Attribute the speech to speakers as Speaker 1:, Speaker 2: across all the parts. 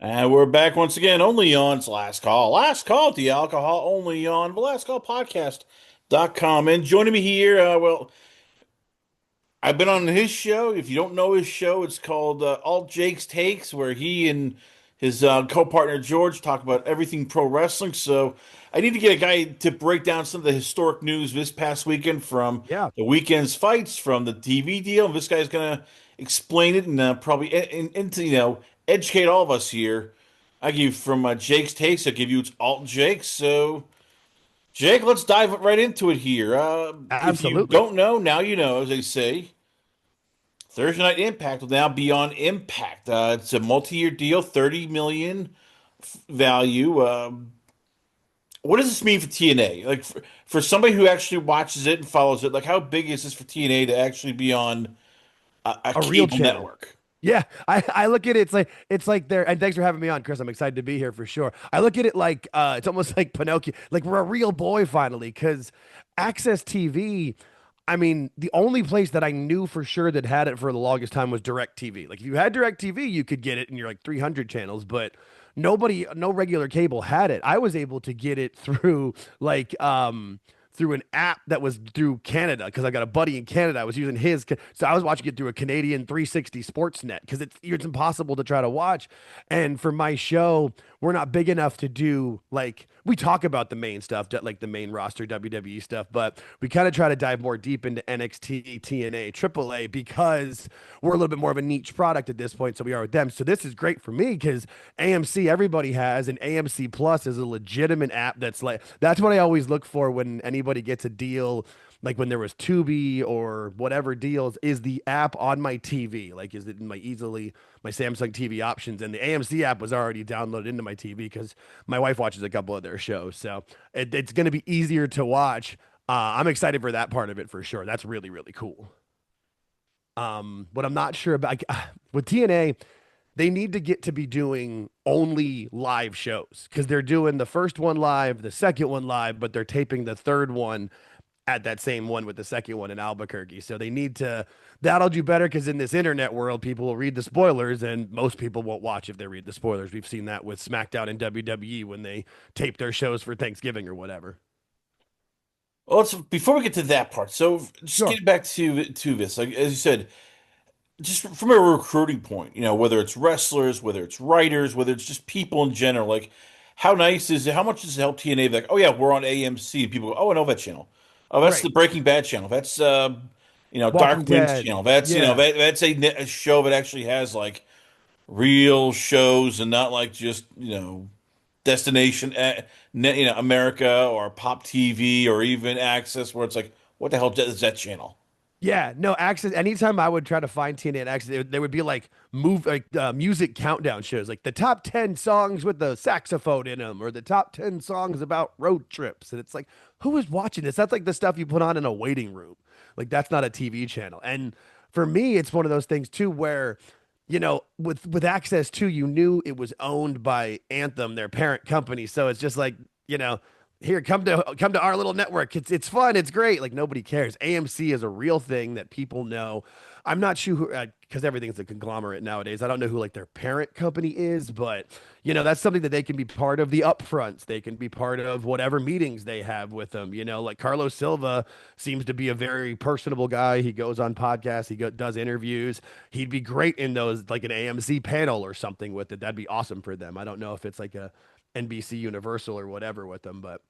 Speaker 1: And we're back once again, only on it's Last Call. Last Call, the alcohol, only on the Last Call Podcast.com. And joining me here, I've been on his show. If you don't know his show, it's called Alt Jake's Takes, where he and his co-partner George talk about everything pro wrestling. So I need to get a guy to break down some of the historic news this past weekend from
Speaker 2: Yeah,
Speaker 1: the weekend's fights, from the TV deal. This guy's gonna explain it and probably into educate all of us here. I give from Jake's Takes. I give you it's Alt Jake. So Jake, let's dive right into it here. If you
Speaker 2: absolutely.
Speaker 1: don't know, now you know, as they say. Thursday Night Impact will now be on Impact. It's a multi-year deal, 30 million value. What does this mean for TNA? Like for somebody who actually watches it and follows it, like how big is this for TNA to actually be on a
Speaker 2: A real
Speaker 1: cable
Speaker 2: channel.
Speaker 1: network?
Speaker 2: Yeah, I look at it. It's like there. And thanks for having me on, Chris. I'm excited to be here for sure. I look at it like it's almost like Pinocchio. Like we're a real boy finally, because Access TV. I mean, the only place that I knew for sure that had it for the longest time was Direct TV. Like if you had Direct TV, you could get it in your like 300 channels, but nobody, no regular cable had it. I was able to get it through through an app that was through Canada, because I got a buddy in Canada. I was using his, so I was watching it through a Canadian 360 Sportsnet, because it's impossible to try to watch. And for my show, we're not big enough to do like we talk about the main stuff, like the main roster WWE stuff, but we kind of try to dive more deep into NXT, TNA, AAA, because we're a little bit more of a niche product at this point. So we are with them. So this is great for me because AMC everybody has, and AMC Plus is a legitimate app that's what I always look for when anybody gets a deal. Like when there was Tubi or whatever deals, is the app on my TV? Like, is it in my Samsung TV options? And the AMC app was already downloaded into my TV because my wife watches a couple of their shows, so it's going to be easier to watch. I'm excited for that part of it for sure. That's really really cool. What I'm not sure about with TNA, they need to get to be doing only live shows, because they're doing the first one live, the second one live, but they're taping the third one at that same one with the second one in Albuquerque. So they need to, that'll do better, because in this internet world, people will read the spoilers and most people won't watch if they read the spoilers. We've seen that with SmackDown and WWE when they tape their shows for Thanksgiving or whatever.
Speaker 1: Well, before we get to that part, so just
Speaker 2: Sure.
Speaker 1: getting back to this, like as you said, just from a recruiting point, whether it's wrestlers, whether it's writers, whether it's just people in general, like how nice is it? How much does it help TNA? Like, oh yeah, we're on AMC. And people go, oh, I know that channel. Oh, that's the
Speaker 2: Right.
Speaker 1: Breaking Bad channel. That's
Speaker 2: Walking
Speaker 1: Darkwind's
Speaker 2: Dead.
Speaker 1: channel. That's
Speaker 2: Yeah.
Speaker 1: that's a show that actually has like real shows and not like just Destination America or Pop TV or even Access, where it's like, what the hell is that channel?
Speaker 2: Yeah, no, Access. Anytime I would try to find TNA and Access, there would be like music countdown shows, like the top 10 songs with the saxophone in them, or the top 10 songs about road trips. And it's like, who is watching this? That's like the stuff you put on in a waiting room. Like that's not a TV channel. And for me, it's one of those things too where, with Access too, you knew it was owned by Anthem, their parent company. So it's just like, you know, here, come to our little network. It's fun. It's great. Like nobody cares. AMC is a real thing that people know. I'm not sure who, because everything's a conglomerate nowadays. I don't know who like their parent company is, but that's something that they can be part of the upfronts. They can be part of whatever meetings they have with them. Like Carlos Silva seems to be a very personable guy. He goes on podcasts. Does interviews. He'd be great in those, like an AMC panel or something with it. That'd be awesome for them. I don't know if it's like a NBC Universal or whatever with them, but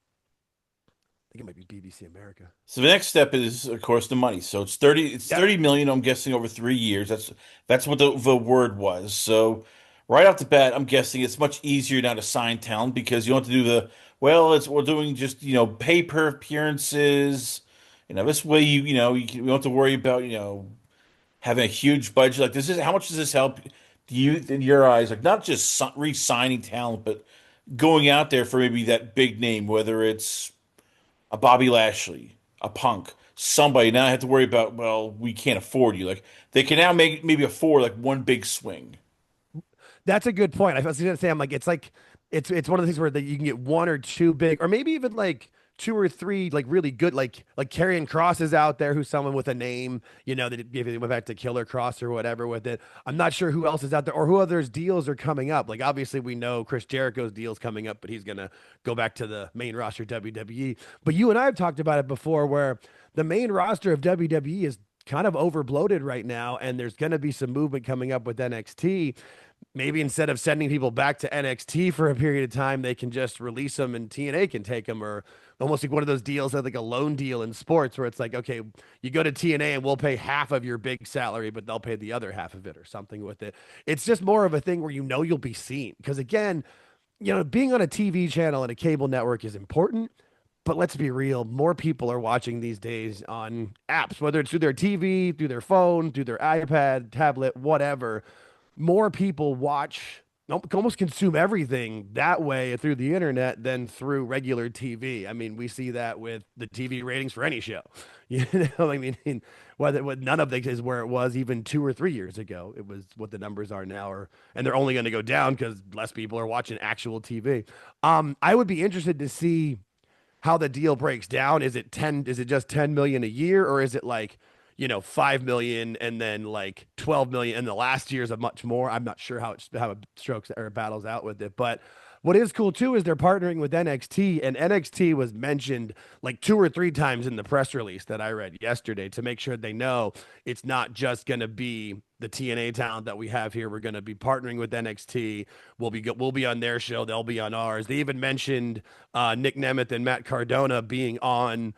Speaker 2: think it might be BBC America.
Speaker 1: So the next step is, of course, the money. So it's
Speaker 2: Yep.
Speaker 1: 30 million, I'm guessing, over 3 years. That's what the word was. So right off the bat, I'm guessing it's much easier now to sign talent because you don't have to do we're doing just, pay per appearances. This way you don't have to worry about, having a huge budget. Like how much does this help you in your eyes? Like not just re-signing talent, but going out there for maybe that big name, whether it's a Bobby Lashley, a Punk, somebody. Now I have to worry about, well, we can't afford you. Like they can now maybe afford like one big swing.
Speaker 2: That's a good point. I was going to say, I'm like, it's one of the things where you can get one or two big, or maybe even like two or three like really good like Karrion Cross is out there who's someone with a name, that gave him back to Killer Cross or whatever with it. I'm not sure who else is out there or who others deals are coming up. Like obviously we know Chris Jericho's deal's coming up, but he's gonna go back to the main roster of WWE. But you and I have talked about it before where the main roster of WWE is kind of overbloated right now, and there's going to be some movement coming up with NXT. Maybe instead of sending people back to NXT for a period of time, they can just release them and TNA can take them, or almost like one of those deals like a loan deal in sports where it's like, okay, you go to TNA and we'll pay half of your big salary, but they'll pay the other half of it or something with it. It's just more of a thing where you'll be seen. Because again, being on a TV channel and a cable network is important, but let's be real, more people are watching these days on apps, whether it's through their TV, through their phone, through their iPad, tablet, whatever. More people watch, almost consume everything that way through the internet than through regular TV. I mean, we see that with the TV ratings for any show. I mean, whether none of it is where it was even 2 or 3 years ago. It was what the numbers are now, and they're only going to go down because less people are watching actual TV. I would be interested to see how the deal breaks down. Is it just 10 million a year, or is it like, 5 million and then like 12 million and the last year's a much more? I'm not sure how it strokes or battles out with it. But what is cool too is they're partnering with NXT, and NXT was mentioned like 2 or 3 times in the press release that I read yesterday to make sure they know it's not just going to be the TNA talent that we have here. We're going to be partnering with NXT. We'll be on their show. They'll be on ours. They even mentioned Nick Nemeth and Matt Cardona being on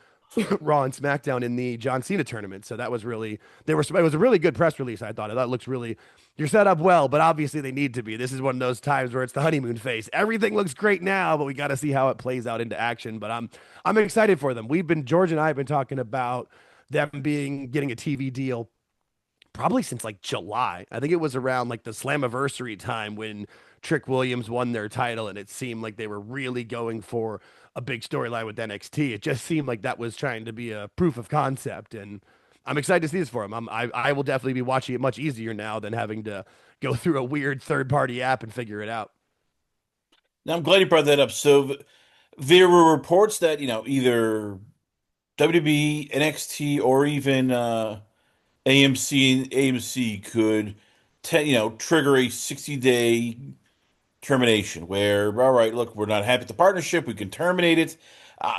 Speaker 2: Raw and SmackDown in the John Cena tournament. So that was really it was a really good press release. I thought it looks really, you're set up well, but obviously they need to be. This is one of those times where it's the honeymoon phase. Everything looks great now, but we got to see how it plays out into action. But I'm excited for them. George and I have been talking about them getting a TV deal probably since like July. I think it was around like the Slammiversary time when Trick Williams won their title, and it seemed like they were really going for a big storyline with NXT. It just seemed like that was trying to be a proof of concept, and I'm excited to see this for him. I will definitely be watching it much easier now than having to go through a weird third party app and figure it out.
Speaker 1: Now I'm glad you brought that up. So there were reports that, either WWE, NXT, or even AMC could, trigger a 60-day termination where, all right, look, we're not happy with the partnership, we can terminate it.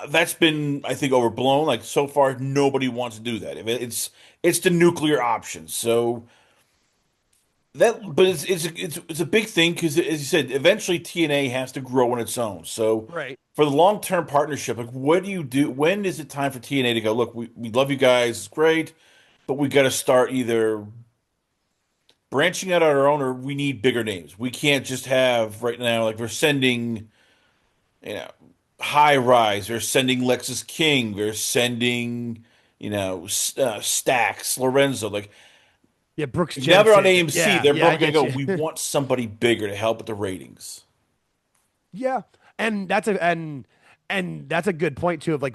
Speaker 1: That's been, I think, overblown. Like so far, nobody wants to do that. If it's the nuclear option. So but it's a big thing because, as you said, eventually TNA has to grow on its own. So
Speaker 2: Right.
Speaker 1: for the long-term partnership, like what do you do? When is it time for TNA to go, look, we love you guys, it's great, but we got to start either branching out on our own, or we need bigger names. We can't just have right now, like we're sending, you know, High Rise, they're sending Lexus King, they're sending, Stax, Lorenzo. Like
Speaker 2: Yeah, Brooks
Speaker 1: now they're on
Speaker 2: Jensen.
Speaker 1: AMC,
Speaker 2: Yeah,
Speaker 1: they're
Speaker 2: yeah, I
Speaker 1: probably gonna
Speaker 2: get
Speaker 1: go,
Speaker 2: you.
Speaker 1: we want somebody bigger to help with the ratings.
Speaker 2: Yeah, and that's a good point too of like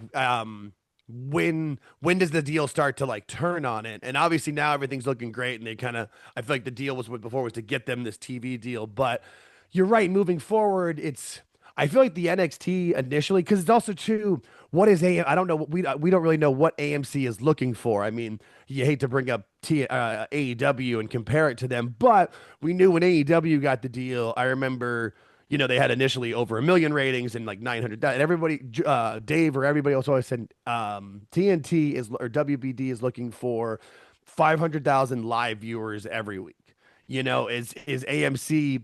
Speaker 2: when does the deal start to like turn on it? And obviously now everything's looking great, and they kind of, I feel like the deal was what before was to get them this TV deal, but you're right. Moving forward, I feel like the NXT initially, because it's also too, what is AM? I don't know. We don't really know what AMC is looking for. I mean, you hate to bring up AEW and compare it to them, but we knew when AEW got the deal. I remember, they had initially over 1 million ratings and like 900. And everybody, Dave or everybody else always said TNT or WBD is looking for 500,000 live viewers every week. Is AMC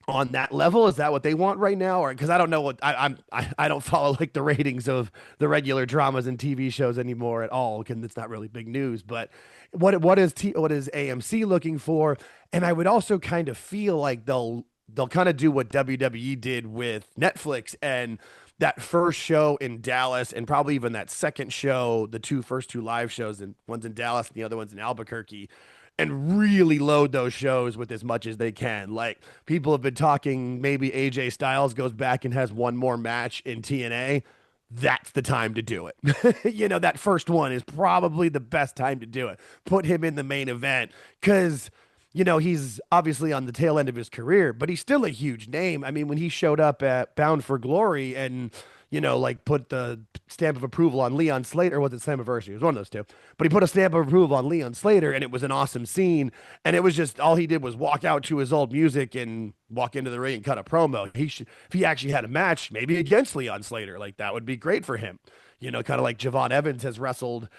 Speaker 2: on that level? Is that what they want right now? Or because I don't know what I don't follow like the ratings of the regular dramas and TV shows anymore at all, because it's not really big news. But what is AMC looking for? And I would also kind of feel like they'll kind of do what WWE did with Netflix, and that first show in Dallas, and probably even that second show, the first two live shows, and one's in Dallas and the other one's in Albuquerque, and really load those shows with as much as they can. Like people have been talking, maybe AJ Styles goes back and has one more match in TNA. That's the time to do it. That first one is probably the best time to do it. Put him in the main event, because he's obviously on the tail end of his career, but he's still a huge name. I mean, when he showed up at Bound for Glory and, like put the stamp of approval on Leon Slater, or was it Slammiversary? It was one of those two. But he put a stamp of approval on Leon Slater, and it was an awesome scene. And it was just all he did was walk out to his old music and walk into the ring and cut a promo. If he actually had a match, maybe against Leon Slater, like that would be great for him. Kind of like Javon Evans has wrestled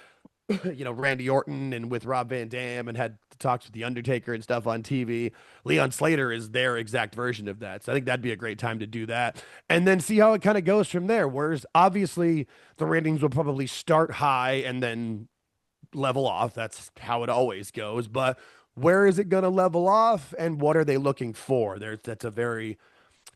Speaker 2: Randy Orton and with Rob Van Dam and had talks with The Undertaker and stuff on TV. Leon Slater is their exact version of that. So I think that'd be a great time to do that. And then see how it kind of goes from there. Whereas obviously the ratings will probably start high and then level off. That's how it always goes. But where is it going to level off and what are they looking for? That's a very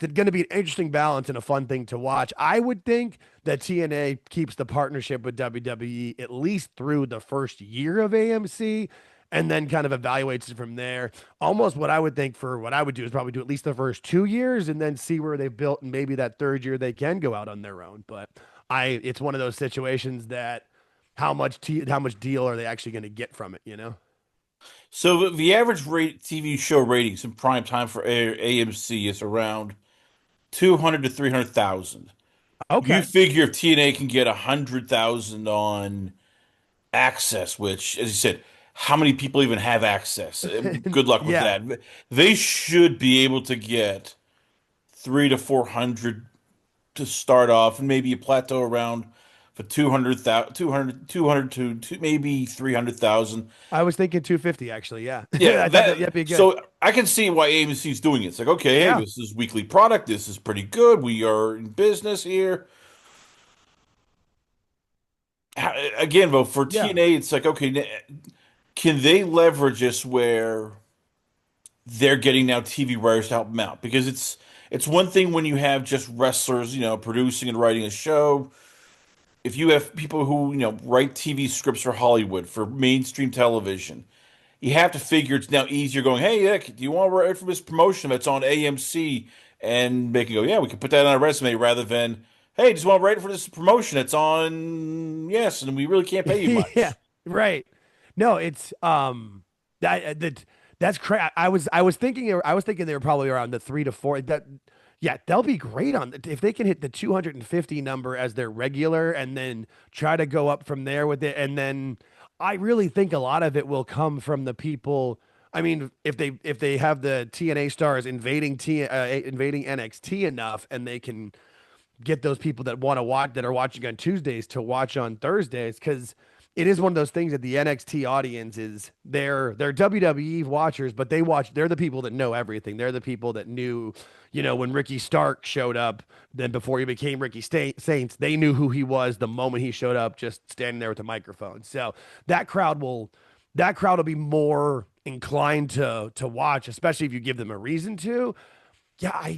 Speaker 2: it's going to be an interesting balance and a fun thing to watch. I would think that TNA keeps the partnership with WWE at least through the first year of AMC and then kind of evaluates it from there. Almost what I would think for what I would do is probably do at least the first 2 years and then see where they've built. And maybe that third year they can go out on their own. But it's one of those situations that how much deal are they actually going to get from it?
Speaker 1: So the average TV show ratings in prime time for AMC is around 200 to 300,000. You
Speaker 2: Okay.
Speaker 1: figure if TNA can get 100,000 on access, which, as you said, how many people even have access? Good luck with
Speaker 2: Yeah.
Speaker 1: that. They should be able to get three to 400 to start off, and maybe a plateau around for 200,000, 200 to maybe 300,000.
Speaker 2: I was thinking 250 actually. Yeah.
Speaker 1: Yeah,
Speaker 2: I thought that'd be good.
Speaker 1: so I can see why AMC is doing it. It's like, okay, hey,
Speaker 2: Yeah.
Speaker 1: this is weekly product. This is pretty good. We are in business here. Again, though, for
Speaker 2: Yeah.
Speaker 1: TNA, it's like, okay, can they leverage this where they're getting now TV writers to help them out? Because it's one thing when you have just wrestlers, producing and writing a show. If you have people who, write TV scripts for Hollywood, for mainstream television, you have to figure it's now easier going, hey, Nick, do you want to write for this promotion that's on AMC? And they can go, yeah, we can put that on our resume rather than, hey, just want to write for this promotion that's on, yes, and we really can't pay you
Speaker 2: Yeah.
Speaker 1: much.
Speaker 2: Right. No, it's that's crazy. I was thinking they were probably around the 3 to 4. Yeah, they'll be great on if they can hit the 250 number as their regular and then try to go up from there with it. And then I really think a lot of it will come from the people. I mean, if they have the TNA stars invading NXT enough, and they can get those people that want to watch that are watching on Tuesdays to watch on Thursdays, because it is one of those things that the NXT audience is they're WWE watchers, but they're the people that know everything. They're the people that knew, when Ricky Stark showed up, then before he became Saints, they knew who he was the moment he showed up, just standing there with a microphone. So that crowd will be more inclined to watch, especially if you give them a reason to. Yeah,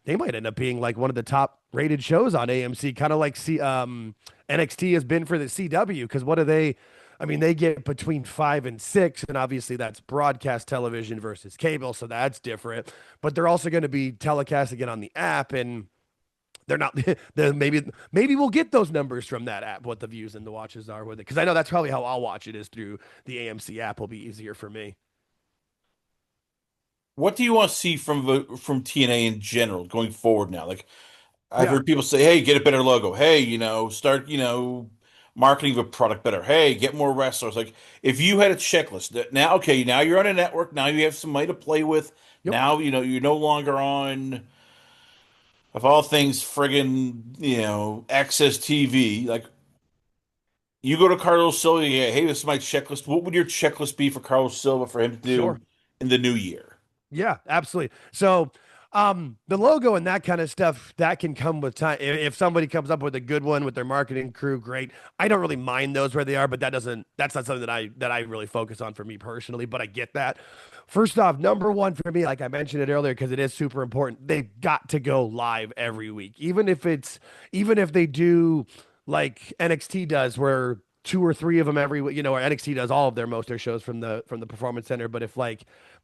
Speaker 2: they might end up being like one of the top rated shows on AMC, kind of like NXT has been for the CW. Because what do they? I mean, they get between 5 and 6, and obviously that's broadcast television versus cable, so that's different. But they're also going to be telecasting it on the app, and they're not. Maybe we'll get those numbers from that app, what the views and the watches are with it. Because I know that's probably how I'll watch it is through the AMC app. Will be easier for me.
Speaker 1: What do you want to see from TNA in general going forward now? Like I've
Speaker 2: Yeah.
Speaker 1: heard people say, hey, get a better logo. Hey, start, marketing the product better. Hey, get more wrestlers. Like if you had a checklist that now, okay, now you're on a network, now you have some money to play with.
Speaker 2: Yep.
Speaker 1: Now, you're no longer on, of all things, friggin', Access TV. Like you go to Carlos Silva, yeah, hey, this is my checklist. What would your checklist be for Carlos Silva for him to
Speaker 2: Sure.
Speaker 1: do in the new year?
Speaker 2: Yeah, absolutely. So, the logo and that kind of stuff that can come with time. If somebody comes up with a good one with their marketing crew, great. I don't really mind those where they are, but that's not something that I really focus on for me personally. But I get that. First off, number one for me, like I mentioned it earlier, because it is super important. They've got to go live every week, even if they do like NXT does, where two or three of them every week. Or NXT does all of most of their shows from the Performance Center. But if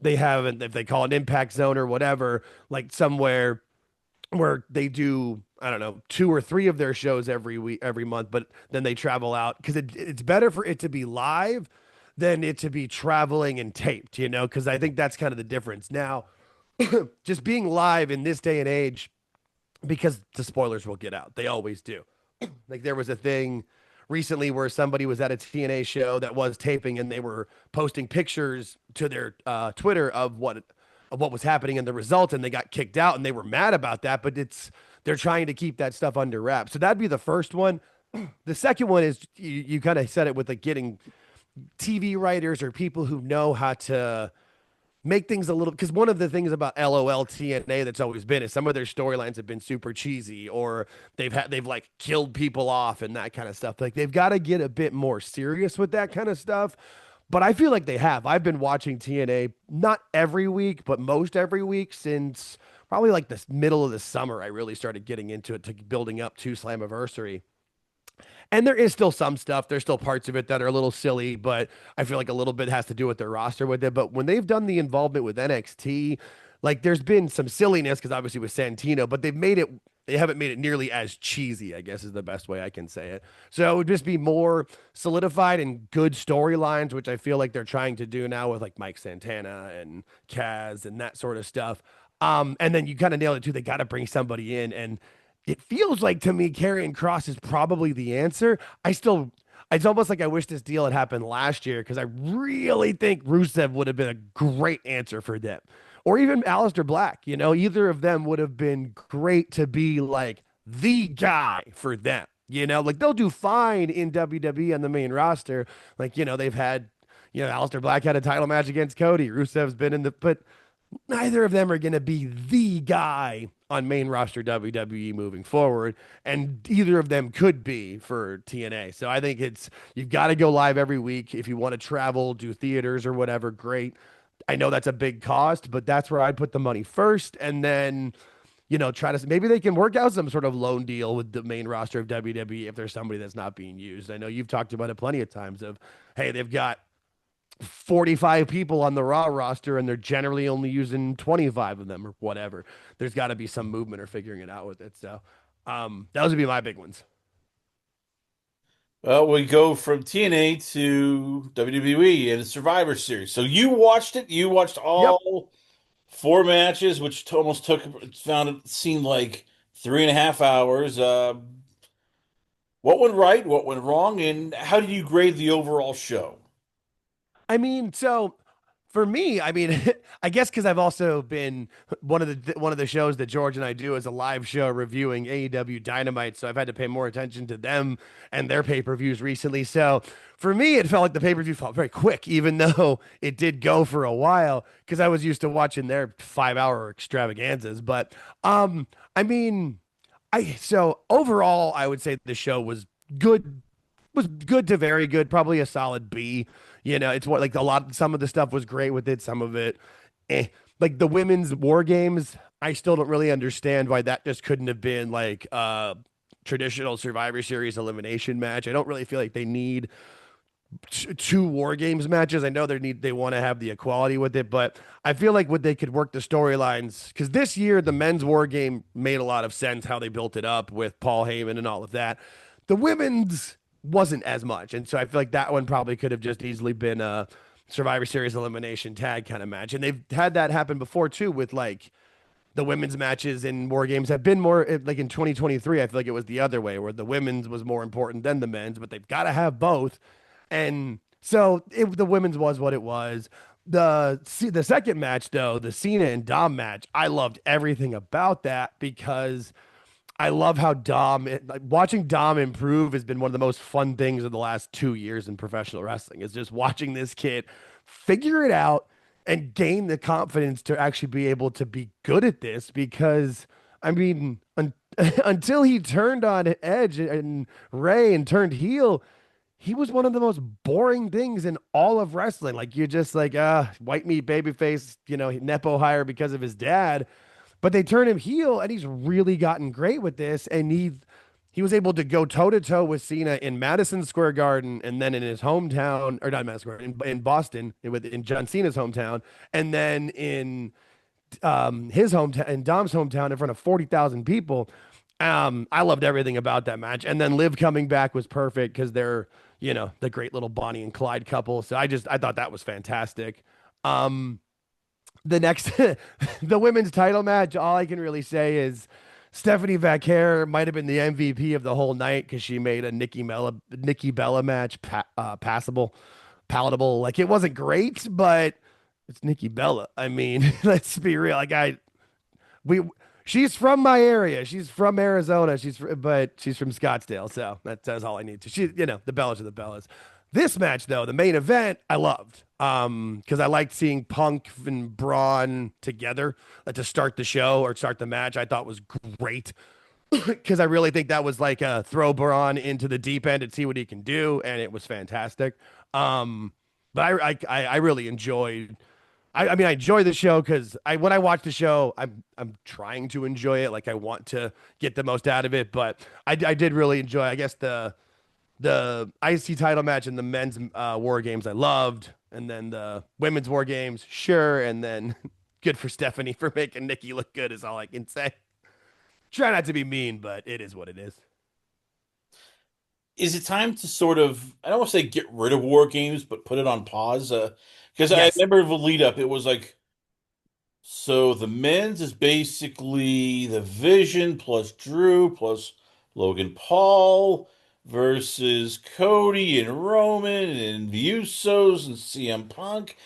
Speaker 2: they call it Impact Zone or whatever, like somewhere where they do, I don't know, two or three of their shows every week, every month, but then they travel out because it's better for it to be live than it to be traveling and taped, because I think that's kind of the difference. Now, just being live in this day and age, because the spoilers will get out. They always do. Like there was a thing recently where somebody was at a TNA show that was taping and they were posting pictures to their Twitter of what was happening and the result, and they got kicked out and they were mad about that. But they're trying to keep that stuff under wraps. So that'd be the first one. The second one is you kind of said it with like getting TV writers or people who know how to make things a little, because one of the things about LOL TNA that's always been is some of their storylines have been super cheesy, or they've like killed people off and that kind of stuff. Like they've got to get a bit more serious with that kind of stuff. But I feel like they have. I've been watching TNA not every week, but most every week since probably like the middle of the summer. I really started getting into it, to building up to Slammiversary. And there is still some stuff. There's still parts of it that are a little silly, but I feel like a little bit has to do with their roster with it. But when they've done the involvement with NXT, like there's been some silliness because obviously with Santino, but they haven't made it nearly as cheesy, I guess is the best way I can say it. So it would just be more solidified and good storylines, which I feel like they're trying to do now with like Mike Santana and Kaz and that sort of stuff. And then you kind of nailed it too. They got to bring somebody in, and it feels like to me, Karrion Kross is probably the answer. It's almost like I wish this deal had happened last year because I really think Rusev would have been a great answer for them. Or even Aleister Black, either of them would have been great to be like the guy for them. Like they'll do fine in WWE on the main roster. Like, they've had, Aleister Black had a title match against Cody. Rusev's been but neither of them are going to be the guy on main roster WWE moving forward, and either of them could be for TNA. So I think you've got to go live every week if you want to travel, do theaters or whatever. Great. I know that's a big cost, but that's where I'd put the money first, and then try to maybe they can work out some sort of loan deal with the main roster of WWE if there's somebody that's not being used. I know you've talked about it plenty of times of, hey, they've got 45 people on the Raw roster and they're generally only using 25 of them or whatever. There's got to be some movement or figuring it out with it. So, those would be my big ones.
Speaker 1: Well, we go from TNA to WWE and the Survivor Series. So you watched it. You watched
Speaker 2: Yep.
Speaker 1: all four matches, which almost found it seemed like 3.5 hours. What went right? What went wrong? And how do you grade the overall show?
Speaker 2: I mean, so for me, I mean, I guess because I've also been one of the shows that George and I do is a live show reviewing AEW Dynamite, so I've had to pay more attention to them and their pay-per-views recently. So for me, it felt like the pay-per-view felt very quick, even though it did go for a while, because I was used to watching their 5-hour extravaganzas. But I mean, so overall, I would say the show was good to very good, probably a solid B. It's what like some of the stuff was great with it, some of it, eh. Like the women's war games, I still don't really understand why that just couldn't have been like a traditional Survivor Series elimination match. I don't really feel like they need two war games matches. I know they want to have the equality with it, but I feel like what they could work the storylines, because this year the men's war game made a lot of sense how they built it up with Paul Heyman and all of that. The women's wasn't as much. And so I feel like that one probably could have just easily been a Survivor Series elimination tag kind of match. And they've had that happen before too with like the women's matches in War Games have been more like in 2023. I feel like it was the other way where the women's was more important than the men's, but they've got to have both. And so the women's was what it was. The second match though, the Cena and Dom match, I loved everything about that because I love how like, watching Dom improve has been one of the most fun things of the last 2 years in professional wrestling. Is just watching this kid figure it out and gain the confidence to actually be able to be good at this. Because I mean, until he turned on Edge and Ray and turned heel, he was one of the most boring things in all of wrestling. Like you're just like, white meat babyface, Nepo hire because of his dad. But they turn him heel, and he's really gotten great with this. And he was able to go toe to toe with Cena in Madison Square Garden, and then in his hometown, or not Madison Square, in Boston, in John Cena's hometown, and then in his hometown, in Dom's hometown, in front of 40,000 people. I loved everything about that match. And then Liv coming back was perfect because they're the great little Bonnie and Clyde couple. So I thought that was fantastic. Um, the next the women's title match, all I can really say is Stephanie Vaquer might have been the MVP of the whole night because she made a Nikki Bella match passable, palatable. Like it wasn't great, but it's Nikki Bella. I mean, let's be real. We she's from my area. She's from Arizona. But she's from Scottsdale. So that's all I need to. The Bellas are the Bellas. This match though, the main event, I loved. Because I liked seeing Punk and Braun together to start the show or start the match. I thought was great because I really think that was like a throw Braun into the deep end and see what he can do, and it was fantastic. But I really enjoyed. I mean, I enjoy the show because when I watch the show, I'm trying to enjoy it. Like I want to get the most out of it, but I did really enjoy. I guess the IC title match and the men's War Games I loved, and then the women's War Games, sure, and then good for Stephanie for making Nikki look good is all I can say. Try not to be mean, but it is what it is.
Speaker 1: Is it time to sort of, I don't want to say get rid of war games, but put it on pause? Because I
Speaker 2: Yes.
Speaker 1: remember the lead up, it was like, so the men's is basically the Vision plus Drew plus Logan Paul versus Cody and Roman and the Usos and CM Punk.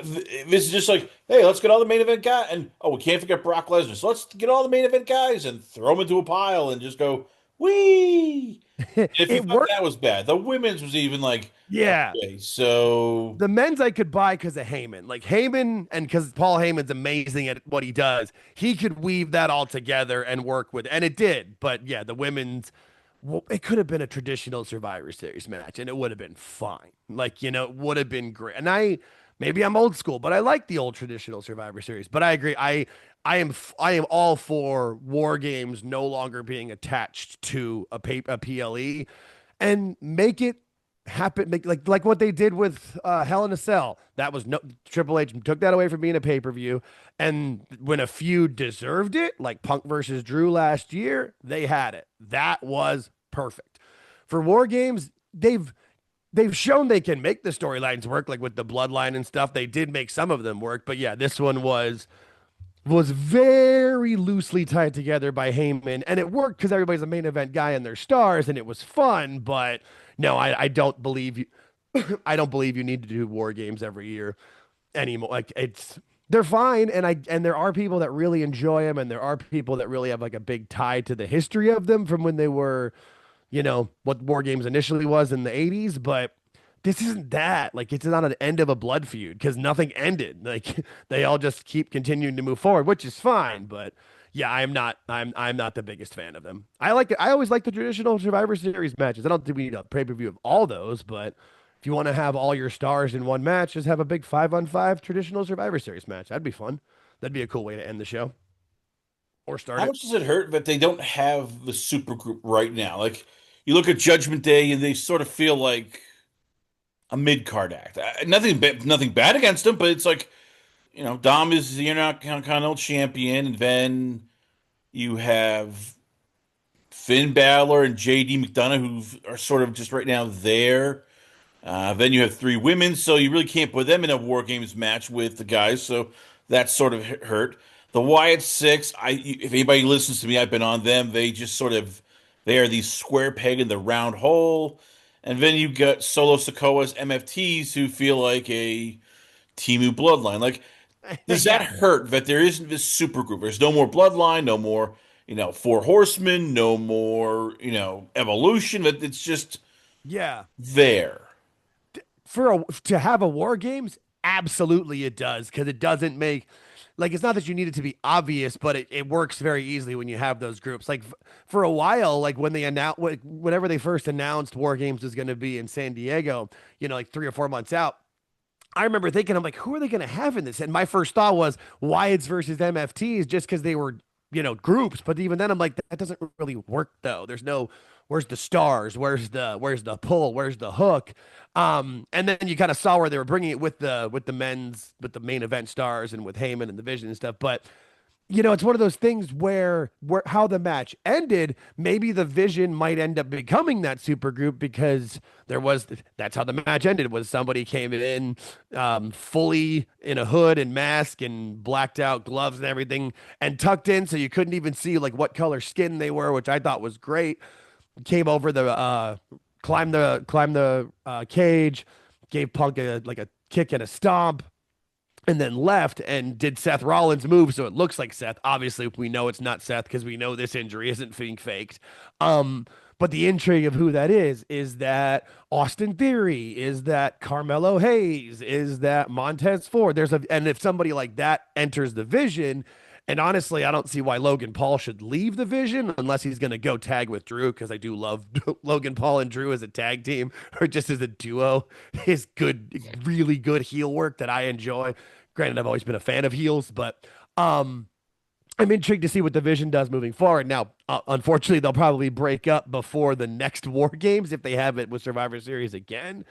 Speaker 1: This is just like, hey, let's get all the main event guys, and oh, we can't forget Brock Lesnar. So let's get all the main event guys and throw them into a pile and just go, wee. If you
Speaker 2: It
Speaker 1: thought
Speaker 2: worked.
Speaker 1: that was bad, the women's was even like,
Speaker 2: Yeah.
Speaker 1: okay, so
Speaker 2: The men's I could buy because of Heyman. Like Heyman, and because Paul Heyman's amazing at what he does, he could weave that all together and work with, and it did. But yeah, the women's, well, it could have been a traditional Survivor Series match, and it would have been fine. Like, it would have been great. And maybe I'm old school, but I like the old traditional Survivor Series. But I agree. I am all for War Games no longer being attached to a PLE, and make it happen like what they did with Hell in a Cell. That was no Triple H took that away from being a pay-per-view, and when a feud deserved it, like Punk versus Drew last year, they had it. That was perfect. For War Games, they've shown they can make the storylines work, like with the bloodline and stuff. They did make some of them work, but yeah, this one was very loosely tied together by Heyman, and it worked because everybody's a main event guy and they're stars, and it was fun. But no, I don't believe you. I don't believe you need to do War Games every year anymore. Like they're fine, and there are people that really enjoy them, and there are people that really have like a big tie to the history of them from when they were, what War Games initially was in the '80s, but. This isn't that. Like, it's not an end of a blood feud because nothing ended. Like, they all just keep continuing to move forward, which is fine. But yeah, I'm not the biggest fan of them. I like it. I always like the traditional Survivor Series matches. I don't think we need a pay-per-view of all those, but if you want to have all your stars in one match, just have a big 5-on-5 traditional Survivor Series match. That'd be fun. That'd be a cool way to end the show or start
Speaker 1: how
Speaker 2: it.
Speaker 1: much does it hurt that they don't have the super group right now? Like, you look at Judgment Day and they sort of feel like a mid-card act. Nothing bad against them, but it's like, Dom is the Intercontinental Champion, and then you have Finn Balor and JD McDonough, who are sort of just right now there. Then you have three women, so you really can't put them in a War Games match with the guys, so that's sort of hurt. The Wyatt Six, if anybody listens to me, I've been on them. They just sort of they are the square peg in the round hole. And then you got Solo Sikoa's MFTs who feel like a Timu bloodline. Like, does that
Speaker 2: Yeah.
Speaker 1: hurt that there isn't this super group? There's no more bloodline, no more, four horsemen, no more, evolution. That it's just
Speaker 2: Yeah.
Speaker 1: there.
Speaker 2: To have a War Games, absolutely it does because it doesn't make like it's not that you need it to be obvious, but it works very easily when you have those groups. Like for a while, like when they announced whenever they first announced War Games was going to be in San Diego, like 3 or 4 months out. I remember thinking, I'm like, who are they going to have in this? And my first thought was Wyatts versus MFTs just because they were, groups. But even then, I'm like, that doesn't really work though. Where's the stars? Where's the pull? Where's the hook? And then you kind of saw where they were bringing it with the main event stars and with Heyman and the Vision and stuff. But it's one of those things where how the match ended, maybe the Vision might end up becoming that super group because that's how the match ended was somebody came in fully in a hood and mask and blacked out gloves and everything and tucked in so you couldn't even see like what color skin they were, which I thought was great. Came over the climb the cage, gave Punk a kick and a stomp, and then left and did Seth Rollins' move, so it looks like Seth. Obviously, we know it's not Seth because we know this injury isn't being faked. But the intrigue of who that is that Austin Theory? Is that Carmelo Hayes? Is that Montez Ford? And if somebody like that enters the Vision, and honestly, I don't see why Logan Paul should leave the Vision unless he's going to go tag with Drew because I do love Logan Paul and Drew as a tag team or just as a duo. His good, really good heel work that I enjoy. Granted, I've always been a fan of heels, but um, I'm intrigued to see what the Vision does moving forward. Now, unfortunately, they'll probably break up before the next War Games if they have it with Survivor Series again.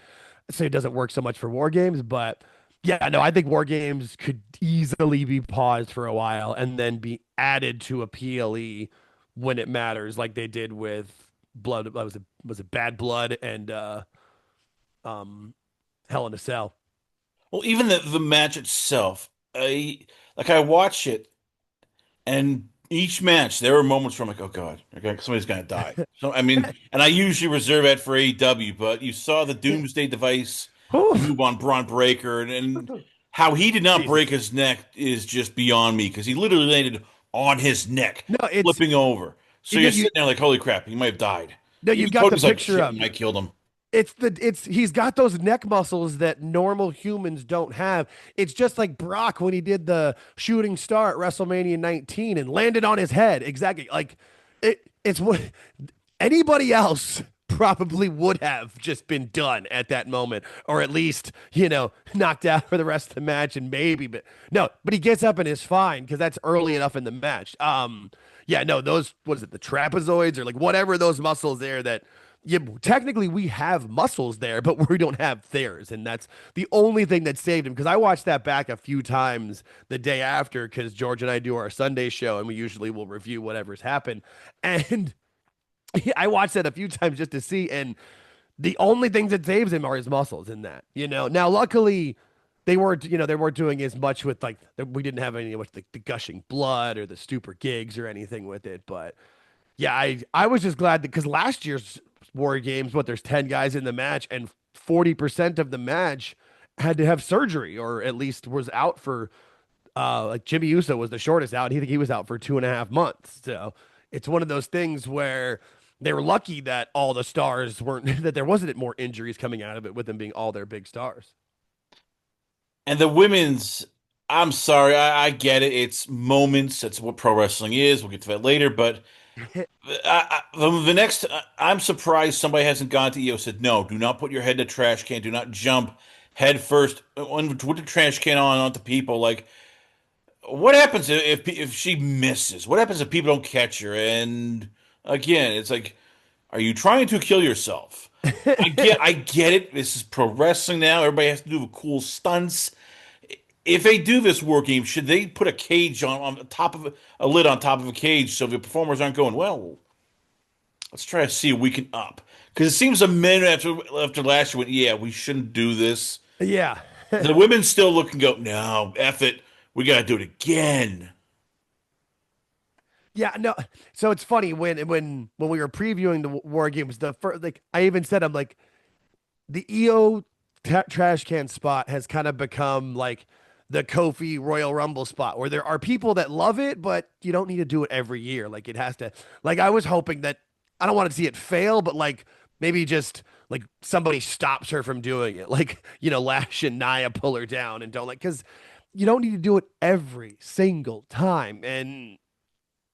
Speaker 2: So it doesn't work so much for War Games, but yeah, no, I think War Games could easily be paused for a while and then be added to a PLE when it matters, like they did with Blood. Was it Bad Blood and um, Hell in a Cell?
Speaker 1: Well, even the match itself, I watch it, and each match there were moments where I'm like, oh God, okay, somebody's gonna die. So I mean, and I usually reserve that for AEW, but you saw the Doomsday Device
Speaker 2: Oof,
Speaker 1: move on Bron Breakker, and how he did not break
Speaker 2: Jesus.
Speaker 1: his neck is just beyond me because he literally landed on his neck,
Speaker 2: No, it's
Speaker 1: flipping over. So
Speaker 2: you know
Speaker 1: you're
Speaker 2: you
Speaker 1: sitting there like, holy crap, he might have died.
Speaker 2: no, you've
Speaker 1: Even
Speaker 2: got the
Speaker 1: Cody's like,
Speaker 2: picture
Speaker 1: shit,
Speaker 2: up.
Speaker 1: we might killed him.
Speaker 2: It's he's got those neck muscles that normal humans don't have. It's just like Brock when he did the shooting star at WrestleMania 19 and landed on his head. Exactly. Like it's what anybody else probably would have just been done at that moment, or at least, knocked out for the rest of the match and maybe, but no, but he gets up and is fine because that's early enough in the match. Yeah, no, those, what is it, the trapezoids or like whatever those muscles there that, yeah, technically we have muscles there, but we don't have theirs. And that's the only thing that saved him. Because I watched that back a few times the day after, because George and I do our Sunday show and we usually will review whatever's happened. And I watched that a few times just to see. And the only things that saves him are his muscles in that, Now, luckily, they weren't doing as much with like, we didn't have any with the gushing blood or the stupor gigs or anything with it. But yeah, I was just glad that because last year's War Games, there's 10 guys in the match, and 40% of the match had to have surgery or at least was out for like Jimmy Uso was the shortest out. He was out for 2.5 months. So it's one of those things where they were lucky that all the stars weren't that there wasn't more injuries coming out of it with them being all their big stars.
Speaker 1: And the women's, I'm sorry, I get it. It's moments. That's what pro wrestling is. We'll get to that later. But the next, I'm surprised somebody hasn't gone to EO said, no, do not put your head in the trash can. Do not jump head first with the trash can on onto people. Like, what happens if she misses? What happens if people don't catch her? And again, it's like, are you trying to kill yourself? I get it. This is pro wrestling now. Everybody has to do cool stunts. If they do this war game, should they put a cage on top of a lid on top of a cage so the performers aren't going, well, let's try to see if we can up. Because it seems a minute after last year went, yeah, we shouldn't do this.
Speaker 2: Yeah.
Speaker 1: The women still look and go, no, F it. We got to do it again.
Speaker 2: Yeah, no. So it's funny when we were previewing the War Games, the first, like I even said, I'm like the EO trash can spot has kind of become like the Kofi Royal Rumble spot where there are people that love it, but you don't need to do it every year. Like it has to, like I was hoping that I don't want to see it fail, but like maybe just like somebody stops her from doing it. Like, Lash and Nia pull her down and don't because you don't need to do it every single time. And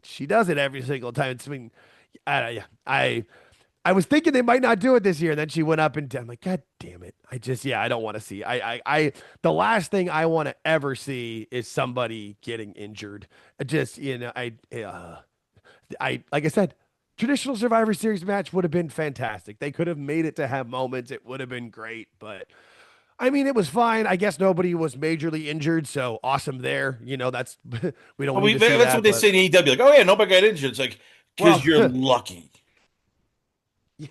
Speaker 2: she does it every single time. I mean, yeah, I was thinking they might not do it this year. And then she went up and I'm like, God damn it. I don't want to see. The last thing I want to ever see is somebody getting injured. Just, like I said, traditional Survivor Series match would have been fantastic. They could have made it to have moments. It would have been great, but I mean, it was fine. I guess nobody was majorly injured, so awesome there. That's we don't
Speaker 1: Well,
Speaker 2: need to see
Speaker 1: that's what
Speaker 2: that,
Speaker 1: they
Speaker 2: but
Speaker 1: say in AEW. Like, oh yeah, nobody got injured. It's like
Speaker 2: well,
Speaker 1: because you're lucky.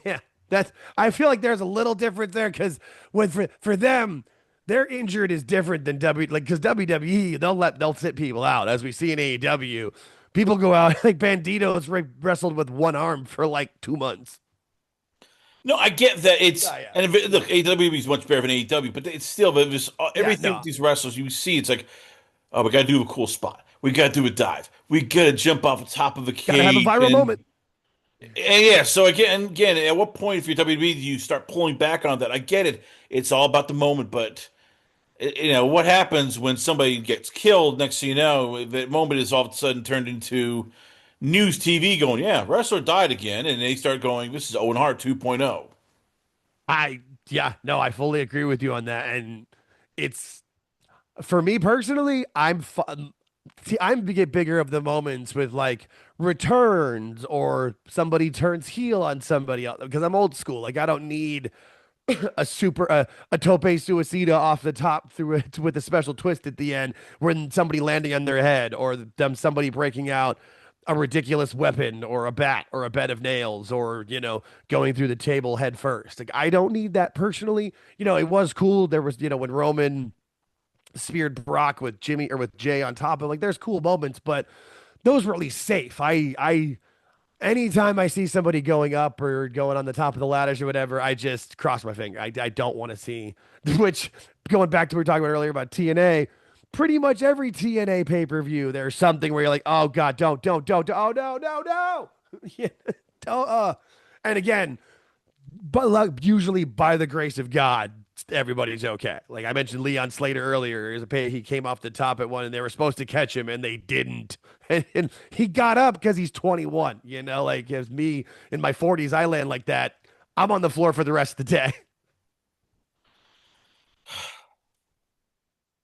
Speaker 2: yeah, that's. I feel like there's a little difference there because when for them, their injured is different than like because WWE they'll sit people out as we see in AEW. People go out like Bandito's wrestled with one arm for like 2 months.
Speaker 1: No, I get that it's
Speaker 2: Yeah, yeah,
Speaker 1: and if look,
Speaker 2: yeah,
Speaker 1: AEW is much better than AEW, but it's still this
Speaker 2: yeah.
Speaker 1: everything with
Speaker 2: No,
Speaker 1: these wrestlers you see. It's like, oh, we got to do a cool spot. We got to do a dive. We got to jump off the top of a
Speaker 2: gotta have a
Speaker 1: cage
Speaker 2: viral moment.
Speaker 1: and yeah. So again, at what point if you're WWE do you start pulling back on that? I get it. It's all about the moment, but what happens when somebody gets killed? Next thing you know, that moment is all of a sudden turned into news TV going, yeah, wrestler died again, and they start going, this is Owen Hart 2.0.
Speaker 2: I yeah, no, I fully agree with you on that, and it's for me personally, I'm fun. See, I'm get bigger of the moments with like returns or somebody turns heel on somebody else because I'm old school. Like I don't need a tope suicida off the top through it with a special twist at the end when somebody landing on their head or them somebody breaking out a ridiculous weapon or a bat or a bed of nails or going through the table head first. Like I don't need that personally. It was cool. There was when Roman speared Brock with Jimmy or with Jay on top of like there's cool moments, but those were at least safe. I anytime I see somebody going up or going on the top of the ladders or whatever, I just cross my finger. I don't want to see which going back to what we were talking about earlier about TNA. Pretty much every TNA pay per view, there's something where you're like, oh God, don't, oh no, no, no, yeah, don't, and again, but like, usually by the grace of God, everybody's okay. Like I mentioned Leon Slater earlier, he came off the top at one and they were supposed to catch him and they didn't. And he got up because he's 21, like as me in my 40s, I land like that. I'm on the floor for the rest of the day.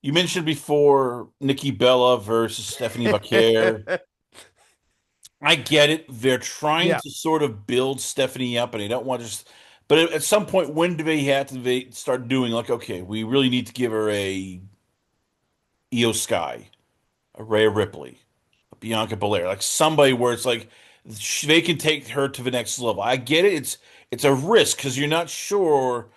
Speaker 1: You mentioned before Nikki Bella versus Stephanie Vaquer. I get it. They're trying
Speaker 2: Yeah.
Speaker 1: to sort of build Stephanie up, and they don't want to just. But at some point, when do they have to start doing like, okay, we really need to give her a Io Sky, a Rhea Ripley, a Bianca Belair, like somebody where it's like they can take her to the next level. I get it. It's a risk because you're not sure.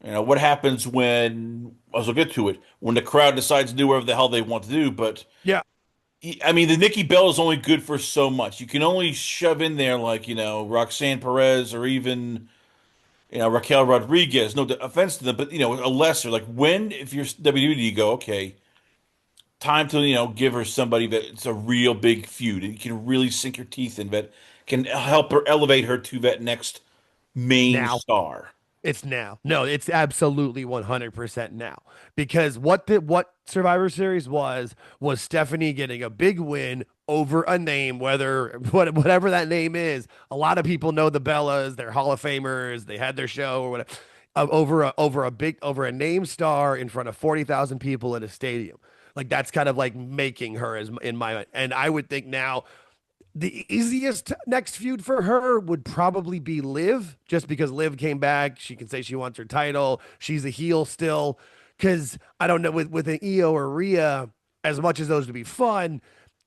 Speaker 1: What happens when, as we'll get to it, when the crowd decides to do whatever the hell they want to do. But
Speaker 2: Yeah.
Speaker 1: I mean, the Nikki Bella is only good for so much. You can only shove in there like, Roxanne Perez or even, Raquel Rodriguez. No offense to them, but, a lesser. Like when, if you're WWE, you go, okay, time to, give her somebody that it's a real big feud. And you can really sink your teeth in that can help her elevate her to that next main
Speaker 2: Now.
Speaker 1: star.
Speaker 2: It's now. No, it's absolutely 100% now. Because what Survivor Series was Stephanie getting a big win over a name, whatever that name is. A lot of people know the Bellas, they're Hall of Famers, they had their show or whatever. Over a name star in front of 40,000 people in a stadium. Like that's kind of like making her as in my mind. And I would think now the easiest next feud for her would probably be Liv, just because Liv came back. She can say she wants her title. She's a heel still. Because I don't know with an Io or Rhea, as much as those would be fun,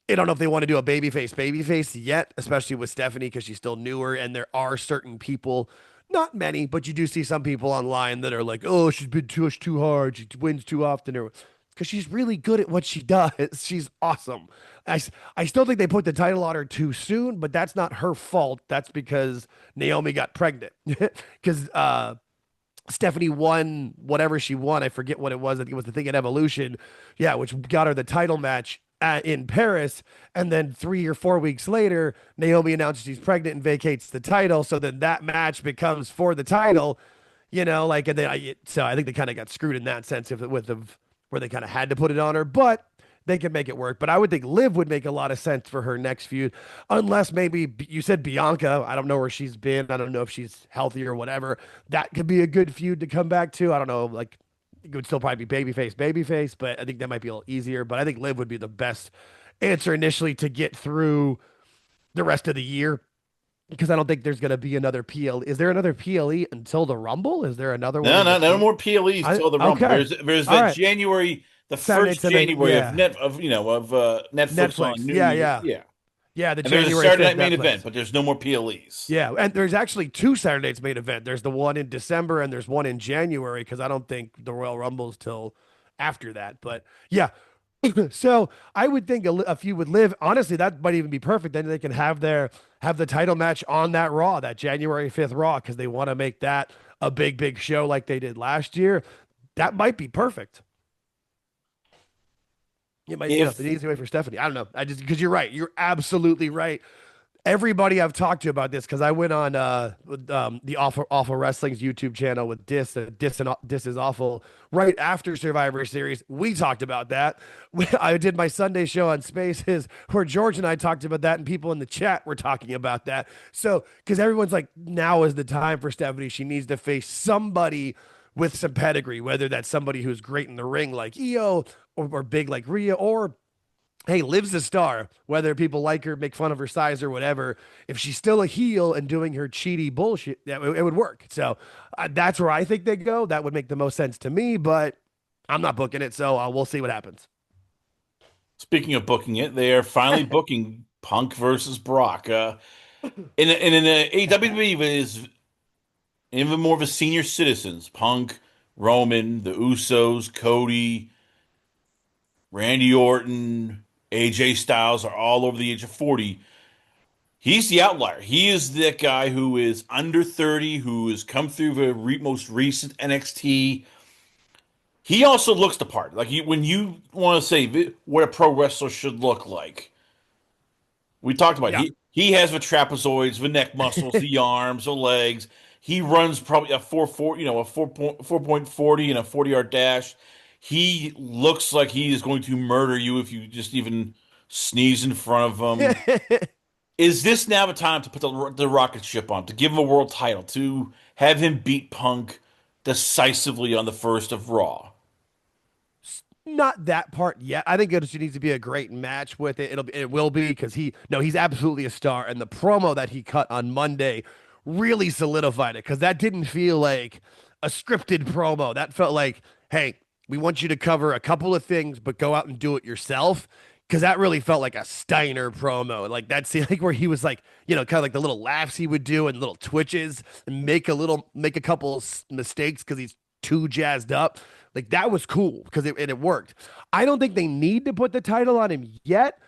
Speaker 2: I don't know if they want to do a babyface yet, especially with Stephanie because she's still newer. And there are certain people, not many, but you do see some people online that are like, oh, she's been pushed too hard. She wins too often. Or because she's really good at what she does. She's awesome. I still think they put the title on her too soon, but that's not her fault. That's because Naomi got pregnant. Because Stephanie won whatever she won. I forget what it was. I think it was the thing at Evolution. Yeah, which got her the title match in Paris. And then 3 or 4 weeks later, Naomi announces she's pregnant and vacates the title. So then that match becomes for the title, like, and then so I think they kind of got screwed in that sense where they kind of had to put it on her. But they could make it work. But I would think Liv would make a lot of sense for her next feud, unless maybe you said Bianca. I don't know where she's been. I don't know if she's healthy or whatever. That could be a good feud to come back to. I don't know. Like, it would still probably be babyface, but I think that might be a little easier. But I think Liv would be the best answer initially to get through the rest of the year. because I don't think there's going to be another PL. Is there another PLE until the Rumble? Is there another one
Speaker 1: No,
Speaker 2: in
Speaker 1: no, no
Speaker 2: between?
Speaker 1: more PLEs till the Rumble.
Speaker 2: Okay.
Speaker 1: There's
Speaker 2: All
Speaker 1: that
Speaker 2: right.
Speaker 1: January, the
Speaker 2: Saturday,
Speaker 1: first
Speaker 2: Sunday.
Speaker 1: January of
Speaker 2: Yeah.
Speaker 1: net of of Netflix on
Speaker 2: Netflix.
Speaker 1: New
Speaker 2: Yeah.
Speaker 1: Year.
Speaker 2: Yeah.
Speaker 1: Yeah,
Speaker 2: Yeah. The
Speaker 1: and there's a
Speaker 2: January
Speaker 1: Saturday
Speaker 2: 5th
Speaker 1: night main event,
Speaker 2: Netflix.
Speaker 1: but there's no more PLEs.
Speaker 2: Yeah. And there's actually two Saturdays main event. There's the one in December and there's one in January because I don't think the Royal Rumble's till after that. But yeah. So I would think a few would live. Honestly, that might even be perfect. Then they can have the title match on that Raw, that January 5th Raw, because they want to make that a big show like they did last year. That might be perfect. It might,
Speaker 1: If
Speaker 2: the easy way for Stephanie. I don't know. I just because you're right. You're absolutely right. Everybody I've talked to about this because I went on the awful wrestling's YouTube channel with Dis is awful right after Survivor Series. We talked about that. I did my Sunday show on Spaces where George and I talked about that, and people in the chat were talking about that. So because everyone's like, now is the time for Stephanie. She needs to face somebody with some pedigree, whether that's somebody who's great in the ring like Io or big like Rhea, or hey, Liv's a star, whether people like her, make fun of her size or whatever. If she's still a heel and doing her cheaty bullshit, it would work. So that's where I think they go. That would make the most sense to me, but I'm not booking it. So we'll see what happens.
Speaker 1: Speaking of booking it, they are finally booking Punk versus Brock. In the WWE is even more of a senior citizens. Punk, Roman, the Usos, Cody, Randy Orton, AJ Styles are all over the age of 40. He's the outlier. He is that guy who is under 30, who has come through the most recent NXT. He also looks the part. Like when you want to say what a pro wrestler should look like, we talked about it.
Speaker 2: Yeah.
Speaker 1: He has the trapezoids, the neck muscles, the arms, the legs. He runs probably a 4.4, a 4.40 and a 40-yard dash. He looks like he is going to murder you if you just even sneeze in front of him. Is this now the time to put the rocket ship on, to give him a world title, to have him beat Punk decisively on the first of Raw?
Speaker 2: Not that part yet. I think it just needs to be a great match with it. It will be because he's absolutely a star. And the promo that he cut on Monday really solidified it because that didn't feel like a scripted promo. That felt like, hey, we want you to cover a couple of things, but go out and do it yourself. Because that really felt like a Steiner promo. Like that's like where he was like, kind of like the little laughs he would do and little twitches and make a couple mistakes because he's too jazzed up. Like that was cool because it worked. I don't think they need to put the title on him yet,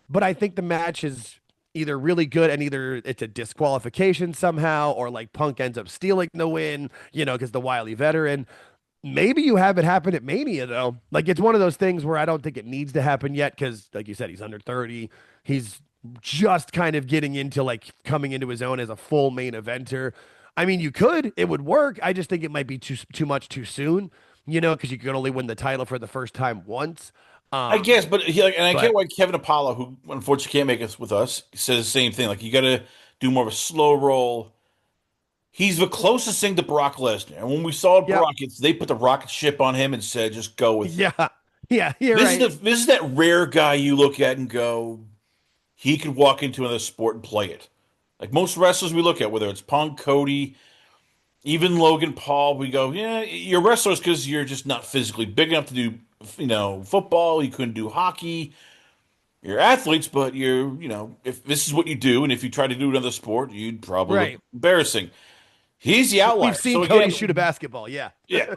Speaker 2: but I think the match is either really good and either it's a disqualification somehow or like Punk ends up stealing the win, because the wily veteran. Maybe you have it happen at Mania though. Like it's one of those things where I don't think it needs to happen yet because, like you said, he's under 30. He's just kind of getting into like coming into his own as a full main eventer. I mean, you could, it would work. I just think it might be too much too soon, because you could only win the title for the first time once.
Speaker 1: I guess, but and I get
Speaker 2: But
Speaker 1: why Kevin Apollo, who unfortunately can't make us with us, says the same thing. Like you got to do more of a slow roll. He's the closest thing to Brock Lesnar, and when we saw
Speaker 2: yeah,
Speaker 1: Brock, they put the rocket ship on him and said, "Just go with it."
Speaker 2: yeah, yeah, you're right.
Speaker 1: This is that rare guy you look at and go, he could walk into another sport and play it. Like most wrestlers we look at, whether it's Punk, Cody, even Logan Paul, we go, yeah, you're wrestlers because you're just not physically big enough to do, football. You couldn't do hockey. You're athletes, but if this is what you do, and if you try to do another sport, you'd probably look
Speaker 2: Right.
Speaker 1: embarrassing. He's the
Speaker 2: We've
Speaker 1: outlier.
Speaker 2: seen
Speaker 1: So
Speaker 2: Cody shoot a
Speaker 1: again,
Speaker 2: basketball. Yeah.
Speaker 1: yeah,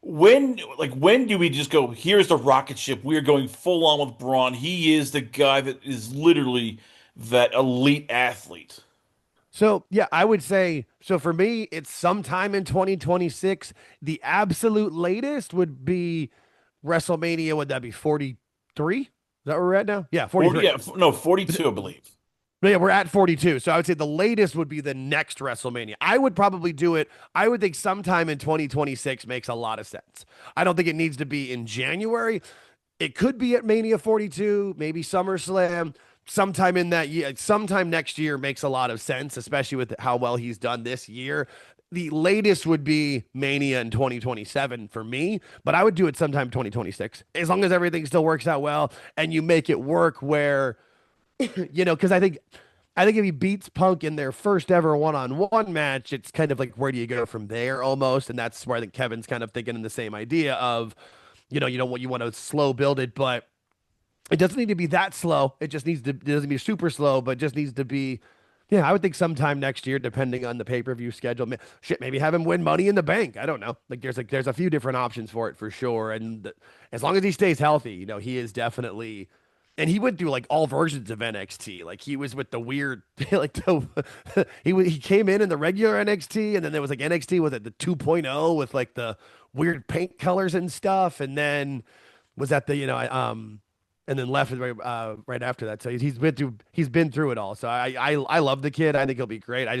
Speaker 1: when do we just go, here's the rocket ship. We are going full on with Braun. He is the guy that is literally that elite athlete.
Speaker 2: So, yeah, I would say so for me, it's sometime in 2026. The absolute latest would be WrestleMania. Would that be 43? Is that where we're at now? Yeah, 43.
Speaker 1: No, 42, I believe.
Speaker 2: But yeah, we're at 42. So I would say the latest would be the next WrestleMania. I would probably do it. I would think sometime in 2026 makes a lot of sense. I don't think it needs to be in January. It could be at Mania 42, maybe SummerSlam, sometime in that year, sometime next year makes a lot of sense, especially with how well he's done this year. The latest would be Mania in 2027 for me, but I would do it sometime 2026 as long as everything still works out well and you make it work where, because I think I think if he beats Punk in their first ever one-on-one match, it's kind of like where do you go from there almost, and that's where I think Kevin's kind of thinking in the same idea of, you don't want you want to slow build it, but it doesn't need to be that slow. It just needs to it doesn't be super slow, but just needs to be. Yeah, I would think sometime next year, depending on the pay-per-view schedule. Shit, maybe have him win Money in the Bank. I don't know. There's a few different options for it for sure. And as long as he stays healthy, he is definitely. And he went through like all versions of NXT. Like he was with the weird, like he came in the regular NXT, and then there was like NXT with it the 2.0 with like the weird paint colors and stuff, and then was at the and then left right after that. So he's been through it all. So I love the kid. I think he'll be great. I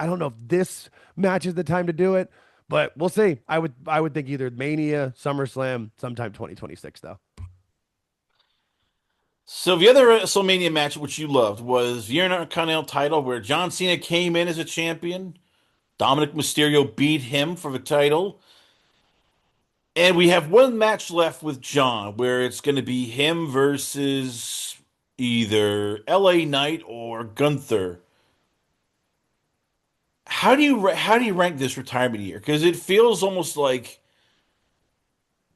Speaker 2: don't know if this match is the time to do it, but we'll see. I would think either Mania, SummerSlam, sometime 2026 though.
Speaker 1: So the other WrestleMania match, which you loved, was the Intercontinental title, where John Cena came in as a champion. Dominic Mysterio beat him for the title. And we have one match left with John, where it's going to be him versus either LA Knight or Gunther. How do you rank this retirement year? Because it feels almost like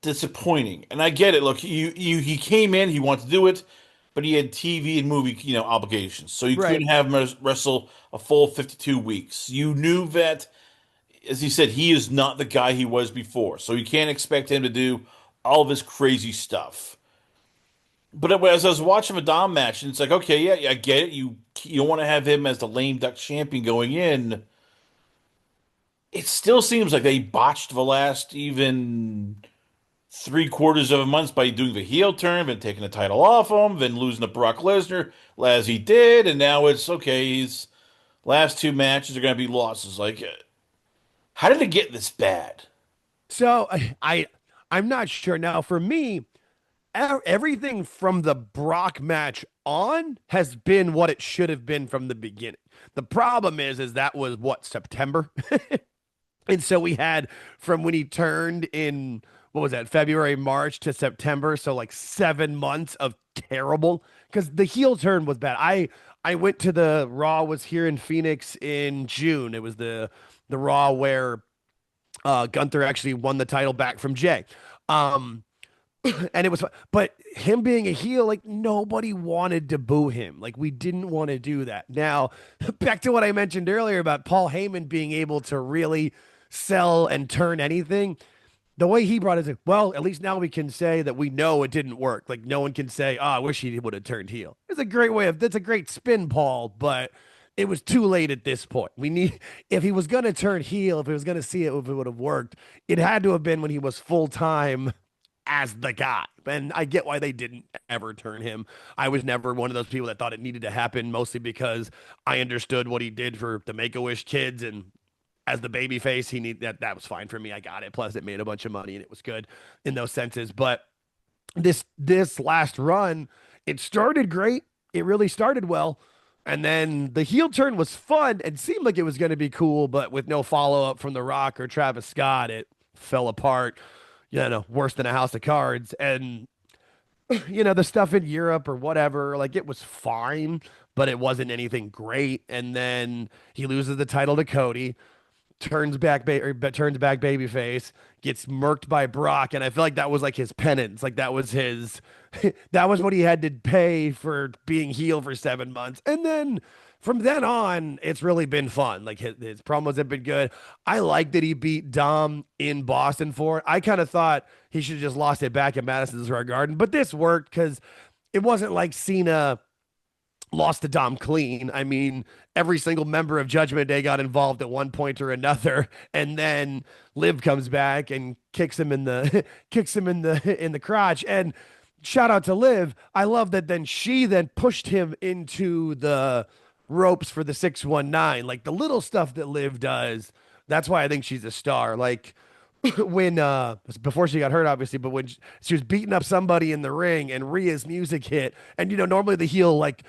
Speaker 1: disappointing. And I get it. Look, he came in, he wanted to do it, but he had TV and movie, obligations. So you
Speaker 2: Right.
Speaker 1: couldn't have him wrestle a full 52 weeks. You knew that, as he said, he is not the guy he was before. So you can't expect him to do all this crazy stuff. But as I was watching the Dom match, and it's like, okay, yeah, I get it. You don't want to have him as the lame duck champion going in. It still seems like they botched the last even three-quarters of a month by doing the heel turn, then taking the title off him, then losing to Brock Lesnar as he did, and now it's okay. His last two matches are going to be losses. Like, how did it get this bad?
Speaker 2: So I'm not sure now. For me, everything from the Brock match on has been what it should have been from the beginning. The problem is that was what, September? And so we had from when he turned in, what was that, February, March to September. So like 7 months of terrible because the heel turn was bad. I went to the Raw was here in Phoenix in June. It was the Raw where Gunther actually won the title back from Jay. Um, and it was, but him being a heel, like nobody wanted to boo him. Like we didn't want to do that. Now, back to what I mentioned earlier about Paul Heyman being able to really sell and turn anything. The way he brought it is, well, at least now we can say that we know it didn't work. Like no one can say, "Oh, I wish he would have turned heel." It's a great way of that's a great spin, Paul, but it was too late at this point. We need if he was going to turn heel, if he was going to see it, if it would have worked, it had to have been when he was full time as the guy. And I get why they didn't ever turn him. I was never one of those people that thought it needed to happen, mostly because I understood what he did for the Make-A-Wish kids, and as the baby face, he need that was fine for me. I got it. Plus, it made a bunch of money and it was good in those senses. But this last run, it started great. It really started well. And then the heel turn was fun and seemed like it was going to be cool, but with no follow up from The Rock or Travis Scott, it fell apart, worse than a house of cards. And, the stuff in Europe or whatever, like it was fine, but it wasn't anything great. And then he loses the title to Cody, turns back babyface, gets murked by Brock, and I feel like that was like his penance. Like that was his that was what he had to pay for being heel for 7 months. And then from then on, it's really been fun. Like his promos have been good. I like that he beat Dom in Boston for it. I kind of thought he should have just lost it back at Madison Square Garden, but this worked because it wasn't like Cena lost to Dom clean. I mean, every single member of Judgment Day got involved at one point or another, and then Liv comes back and kicks him in the in the crotch. And shout out to Liv. I love that. Then she then pushed him into the ropes for the 619. Like the little stuff that Liv does. That's why I think she's a star. Like when before she got hurt obviously, but when she was beating up somebody in the ring and Rhea's music hit, and normally the heel like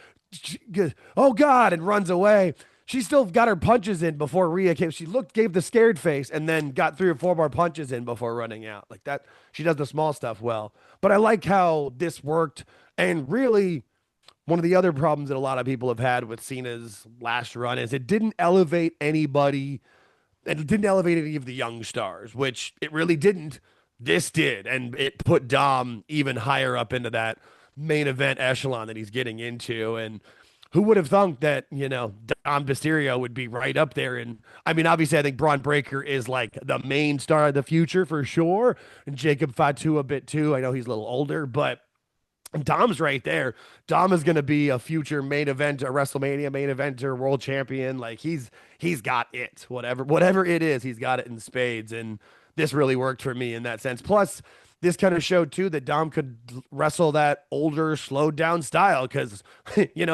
Speaker 2: oh God, and runs away. She still got her punches in before Rhea came. She gave the scared face, and then got 3 or 4 more punches in before running out. Like that, she does the small stuff well. But I like how this worked, and really, one of the other problems that a lot of people have had with Cena's last run is it didn't elevate anybody, and it didn't elevate any of the young stars, which it really didn't. This did, and it put Dom even higher up into that main event echelon that he's getting into. And who would have thunk that, Dom Mysterio would be right up there? And I mean, obviously, I think Bron Breakker is like the main star of the future for sure, and Jacob Fatu a bit too. I know he's a little older, but Dom's right there. Dom is going to be a future main event, a WrestleMania main eventer, world champion. Like he's got it. Whatever it is, he's got it in spades. And this really worked for me in that sense. Plus, this kind of showed too that Dom could wrestle that older, slowed down style because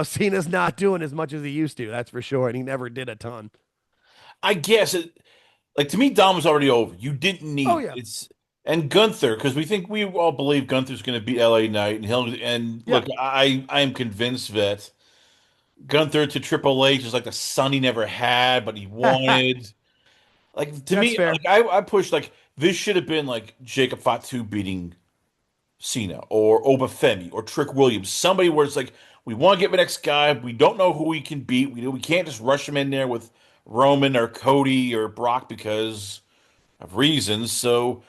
Speaker 2: Cena's not doing as much as he used to. That's for sure, and he never did a ton.
Speaker 1: I guess like to me, Dom was already over. You didn't
Speaker 2: Oh
Speaker 1: need it.
Speaker 2: yeah,
Speaker 1: It's and Gunther because we all believe Gunther's going to beat LA Knight and he'll and
Speaker 2: yeah,
Speaker 1: look, I am convinced that Gunther to Triple H is like the son he never had, but he wanted. Like to
Speaker 2: that's
Speaker 1: me,
Speaker 2: fair.
Speaker 1: like I pushed like this should have been like Jacob Fatu beating Cena or Obafemi or Trick Williams, somebody where it's like we want to get the next guy. We don't know who we can beat. We can't just rush him in there with Roman or Cody or Brock because of reasons. So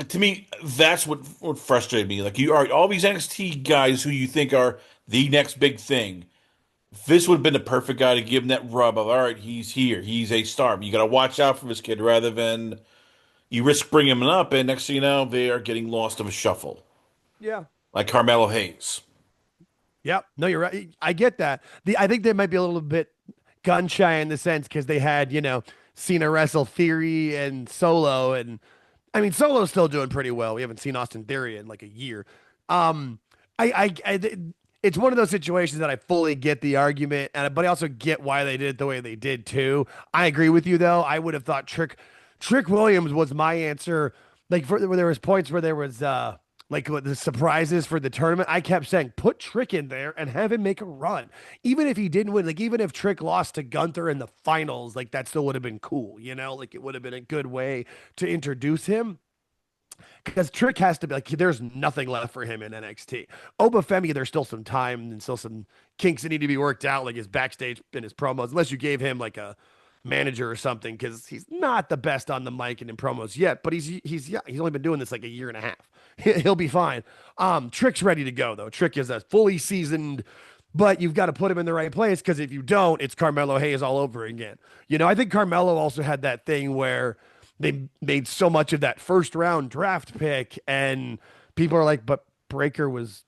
Speaker 1: to me, that's what frustrated me. Like you are all these NXT guys who you think are the next big thing. This would have been the perfect guy to give him that rub of, all right, he's here. He's a star. But you got to watch out for this kid rather than you risk bringing him up, and next thing you know, they are getting lost of a shuffle,
Speaker 2: Yeah.
Speaker 1: like Carmelo Hayes.
Speaker 2: Yep. No, you're right. I get that. I think they might be a little bit gun shy in the sense because they had, Cena wrestle Theory and Solo, and I mean Solo's still doing pretty well. We haven't seen Austin Theory in like a year. Um, it's one of those situations that I fully get the argument, and but I also get why they did it the way they did too. I agree with you though. I would have thought Trick Williams was my answer. Like where there was points where there was like what the surprises for the tournament. I kept saying put Trick in there and have him make a run, even if he didn't win. Like even if Trick lost to Gunther in the finals, like that still would have been cool. Like it would have been a good way to introduce him because Trick has to be like, there's nothing left for him in NXT. Obafemi, there's still some time and still some kinks that need to be worked out, like his backstage and his promos, unless you gave him like a manager or something, because he's not the best on the mic and in promos yet. But he's only been doing this like a year and a half. He'll be fine. Trick's ready to go though. Trick is a fully seasoned. But you've got to put him in the right place because if you don't, it's Carmelo Hayes all over again. I think Carmelo also had that thing where they made so much of that first round draft pick, and people are like, but Breaker's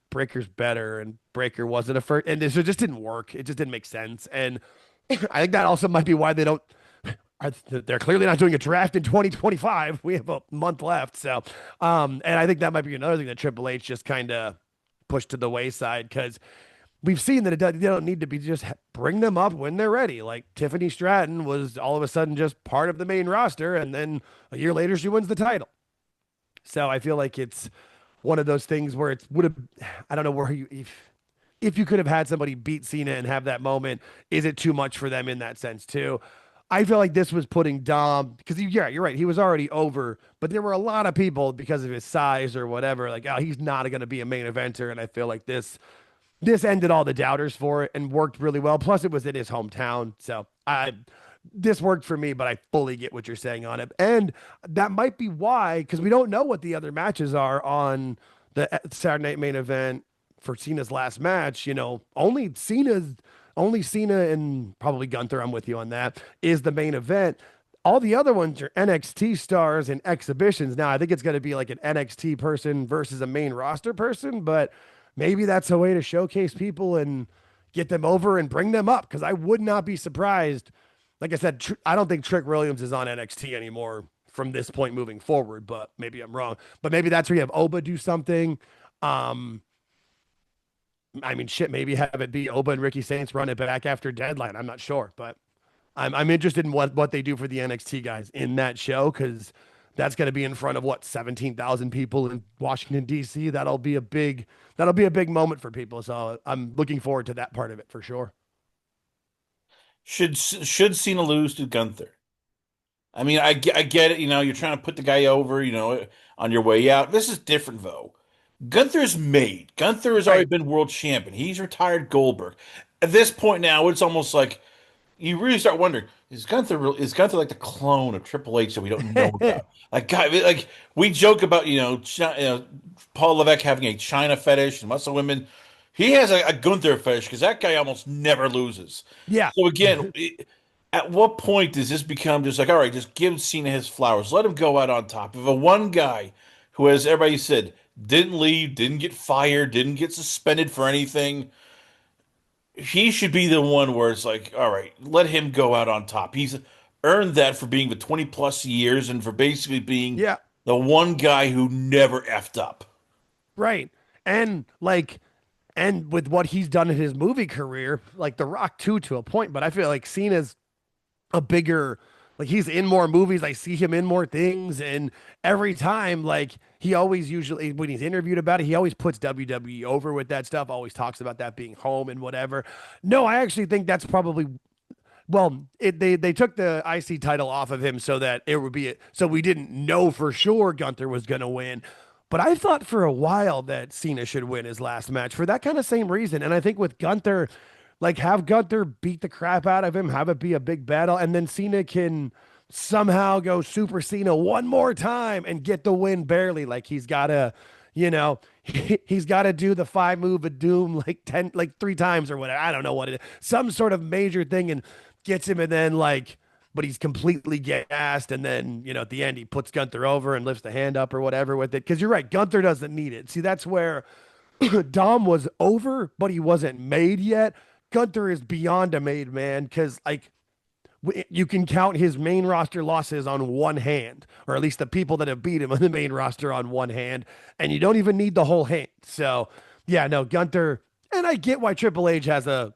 Speaker 2: better, and Breakker wasn't a first, and so it just didn't work. It just didn't make sense, and I think that also might be why they don't. They're clearly not doing a draft in 2025. We have a month left, so and I think that might be another thing that Triple H just kind of pushed to the wayside because we've seen that they don't need to be just bring them up when they're ready. Like Tiffany Stratton was all of a sudden just part of the main roster, and then a year later she wins the title. So I feel like it's one of those things where it would have. I don't know where if you could have had somebody beat Cena and have that moment, is it too much for them in that sense too? I feel like this was putting Dom because yeah, you're right. He was already over, but there were a lot of people because of his size or whatever, like, oh, he's not going to be a main eventer. And I feel like this ended all the doubters for it and worked really well. Plus, it was in his hometown, so this worked for me. But I fully get what you're saying on it, and that might be why because we don't know what the other matches are on the Saturday Night Main Event for Cena's last match. Only Cena and probably Gunther. I'm with you on that. Is the main event. All the other ones are NXT stars and exhibitions. Now, I think it's going to be like an NXT person versus a main roster person, but maybe that's a way to showcase people and get them over and bring them up because I would not be surprised. Like I said, I don't think Trick Williams is on NXT anymore from this point moving forward, but maybe I'm wrong. But maybe that's where you have Oba do something. Um, I mean, shit, maybe have it be Oba and Ricky Saints run it back after Deadline. I'm not sure, but I'm interested in what they do for the NXT guys in that show because that's going to be in front of what 17,000 people in Washington D.C. That'll be a big moment for people. So I'm looking forward to that part of it for sure.
Speaker 1: Should Cena lose to Gunther? I mean, I get it. You're trying to put the guy over, on your way out. This is different though, Gunther's made. Gunther has already
Speaker 2: Right.
Speaker 1: been world champion. He's retired Goldberg. At this point now, it's almost like you really start wondering, is Gunther like the clone of Triple H that we don't know about? Like guy like we joke about, Paul Levesque having a China fetish and muscle women. He has a Gunther fetish because that guy almost never loses.
Speaker 2: Yeah.
Speaker 1: So again, at what point does this become just like, all right, just give Cena his flowers, let him go out on top? If a one guy who, as everybody said, didn't leave, didn't get fired, didn't get suspended for anything, he should be the one where it's like, all right, let him go out on top. He's earned that for being with 20 plus years and for basically being
Speaker 2: Yeah.
Speaker 1: the one guy who never effed up.
Speaker 2: Right. And like, and with what he's done in his movie career, like The Rock too, to a point, but I feel like Cena's a bigger, like he's in more movies. I see him in more things. And every time, like he always usually, when he's interviewed about it, he always puts WWE over with that stuff, always talks about that being home and whatever. No, I actually think that's probably, well, they took the IC title off of him so that it would be so we didn't know for sure Gunther was going to win. But I thought for a while that Cena should win his last match for that kind of same reason. And I think with Gunther, like have Gunther beat the crap out of him, have it be a big battle, and then Cena can somehow go Super Cena one more time and get the win barely. Like he's got to, he's got to do the 5 move of doom like 10, like 3 times or whatever. I don't know what it is. Some sort of major thing and gets him, and then like, but he's completely gassed. And then, at the end, he puts Gunther over and lifts the hand up or whatever with it. Cause you're right. Gunther doesn't need it. See, that's where Dom was over, but he wasn't made yet. Gunther is beyond a made man because, like, you can count his main roster losses on one hand, or at least the people that have beat him on the main roster on one hand, and you don't even need the whole hand. So, yeah, no, Gunther, and I get why Triple H has a,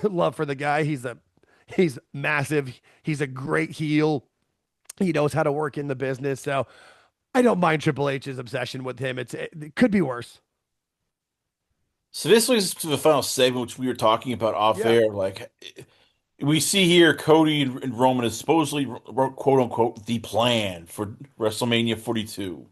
Speaker 2: love for the guy. He's massive. He's a great heel. He knows how to work in the business. So I don't mind Triple H's obsession with him. It could be worse.
Speaker 1: So this leads to the final segment, which we were talking about off
Speaker 2: Yeah.
Speaker 1: air. Like we see here, Cody and Roman is supposedly wrote quote unquote the plan for WrestleMania 42.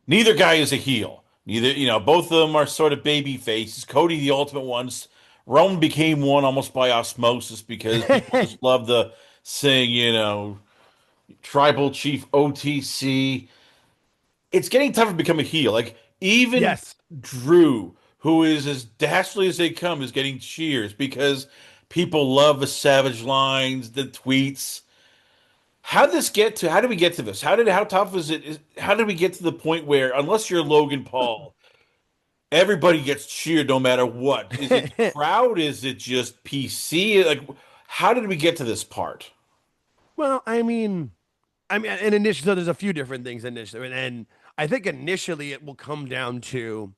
Speaker 1: Neither guy is a heel. Neither, both of them are sort of baby faces. Cody, the ultimate ones. Roman became one almost by osmosis because people just love the saying, tribal chief OTC. It's getting tougher to become a heel. Like even
Speaker 2: Yes.
Speaker 1: Drew, who is as dastardly as they come, is getting cheers because people love the savage lines, the tweets. How did we get to this? How tough is it? How did we get to the point where, unless you're Logan Paul, everybody gets cheered no matter what? Is it crowd? Is it just PC? Like, how did we get to this part?
Speaker 2: Well, and initially, so there's a few different things initially, and I think initially it will come down to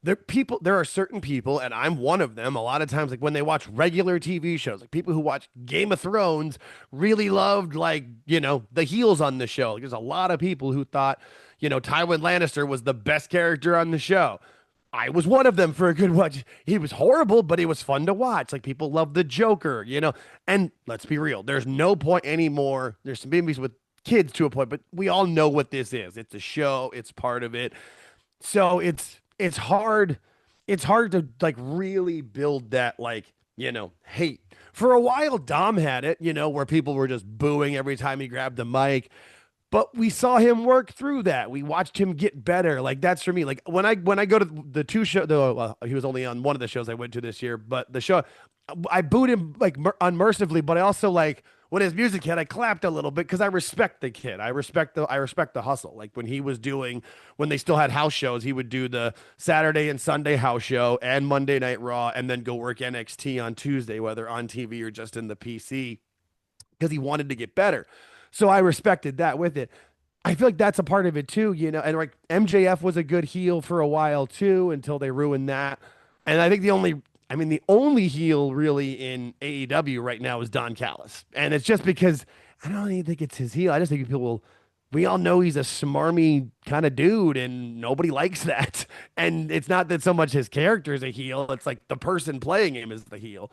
Speaker 2: there are certain people, and I'm one of them. A lot of times, like when they watch regular TV shows, like people who watch Game of Thrones really loved, like, the heels on the show. Like, there's a lot of people who thought, Tywin Lannister was the best character on the show. I was one of them for a good watch. He was horrible, but it was fun to watch. Like people love the Joker. And let's be real, there's no point anymore. There's some movies with kids to a point, but we all know what this is. It's a show, it's part of it. So it's hard to like really build that, like, hate. For a while Dom had it, where people were just booing every time he grabbed the mic, but we saw him work through that. We watched him get better. Like that's for me. Like when I go to the two show, he was only on one of the shows I went to this year, but the show I booed him like unmercifully, but I also like when his music hit, I clapped a little bit because I respect the kid. I respect the hustle. Like when they still had house shows, he would do the Saturday and Sunday house show and Monday Night Raw, and then go work NXT on Tuesday, whether on TV or just in the PC, because he wanted to get better. So I respected that with it. I feel like that's a part of it too, and like MJF was a good heel for a while too until they ruined that. And I think the only heel really in AEW right now is Don Callis. And it's just because I don't even think it's his heel. I just think we all know he's a smarmy kind of dude and nobody likes that. And it's not that so much his character is a heel, it's like the person playing him is the heel.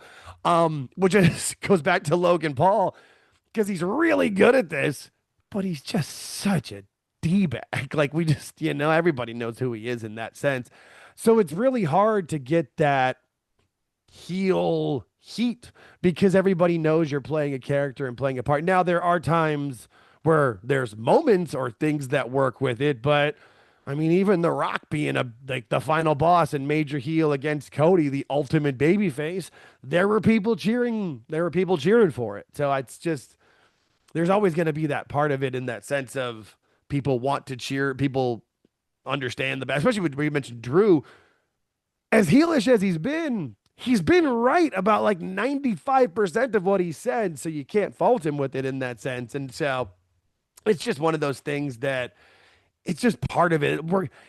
Speaker 2: Which is, goes back to Logan Paul because he's really good at this, but he's just such a D-bag. Like we just, everybody knows who he is in that sense. So it's really hard to get that heel heat because everybody knows you're playing a character and playing a part. Now there are times where there's moments or things that work with it, but I mean, even The Rock being like the final boss and major heel against Cody, the ultimate babyface, there were people cheering. There were people cheering for it. So it's just there's always going to be that part of it in that sense of people want to cheer. People understand the best, especially when you mentioned Drew. As heelish as he's been right about like 95% of what he said. So you can't fault him with it in that sense. And so it's just one of those things that it's just part of it.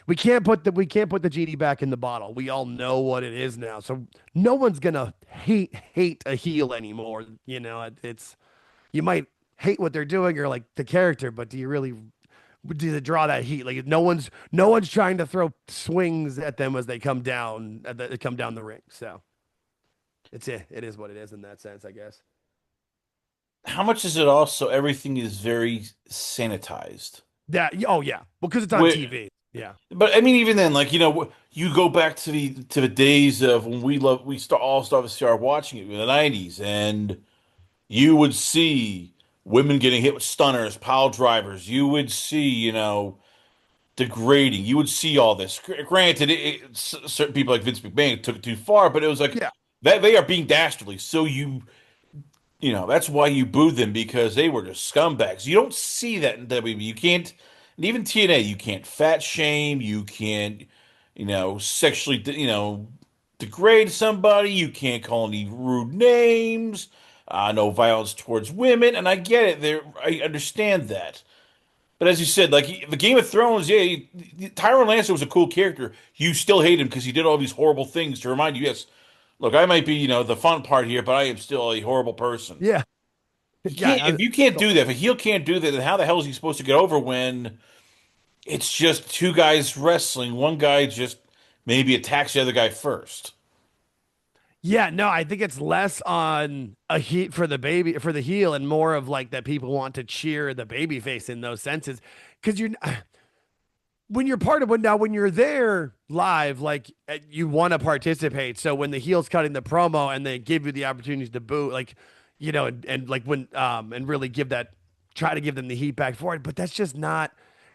Speaker 2: We can't put the genie back in the bottle. We all know what it is now. So no one's gonna hate a heel anymore. It's you might hate what they're doing or like the character, but do you really do they draw that heat? Like no one's trying to throw swings at them as they come down come down the ring. So it is what it is in that sense, I guess.
Speaker 1: How much is it also everything is very sanitized?
Speaker 2: That oh yeah, because it's on
Speaker 1: Where,
Speaker 2: TV. Yeah.
Speaker 1: but I mean, even then, like you go back to the days of when we started watching it in the '90s, and you would see women getting hit with stunners, pile drivers. You would see, degrading. You would see all this. Granted, certain people like Vince McMahon took it too far, but it was like
Speaker 2: Yeah.
Speaker 1: that they are being dastardly. So that's why you booed them because they were just scumbags. You don't see that in WWE. You can't, and even TNA, you can't fat shame. You can't, sexually, degrade somebody. You can't call any rude names. No violence towards women. And I get it. I understand that. But as you said, like the Game of Thrones, yeah, Tyrone Lannister was a cool character. You still hate him because he did all these horrible things to remind you, yes, look, I might be, the fun part here, but I am still a horrible person.
Speaker 2: Yeah.
Speaker 1: You
Speaker 2: Yeah.
Speaker 1: can't if you can't do that, if a heel can't do that, then how the hell is he supposed to get over when it's just two guys wrestling? One guy just maybe attacks the other guy first.
Speaker 2: Yeah, no, I think it's less on a heat for the heel and more of like that people want to cheer the baby face in those senses. Cause when you're part of when you're there live, like you want to participate. So when the heel's cutting the promo and they give you the opportunities to boo, like, and like when and really try to give them the heat back for it. But that's just not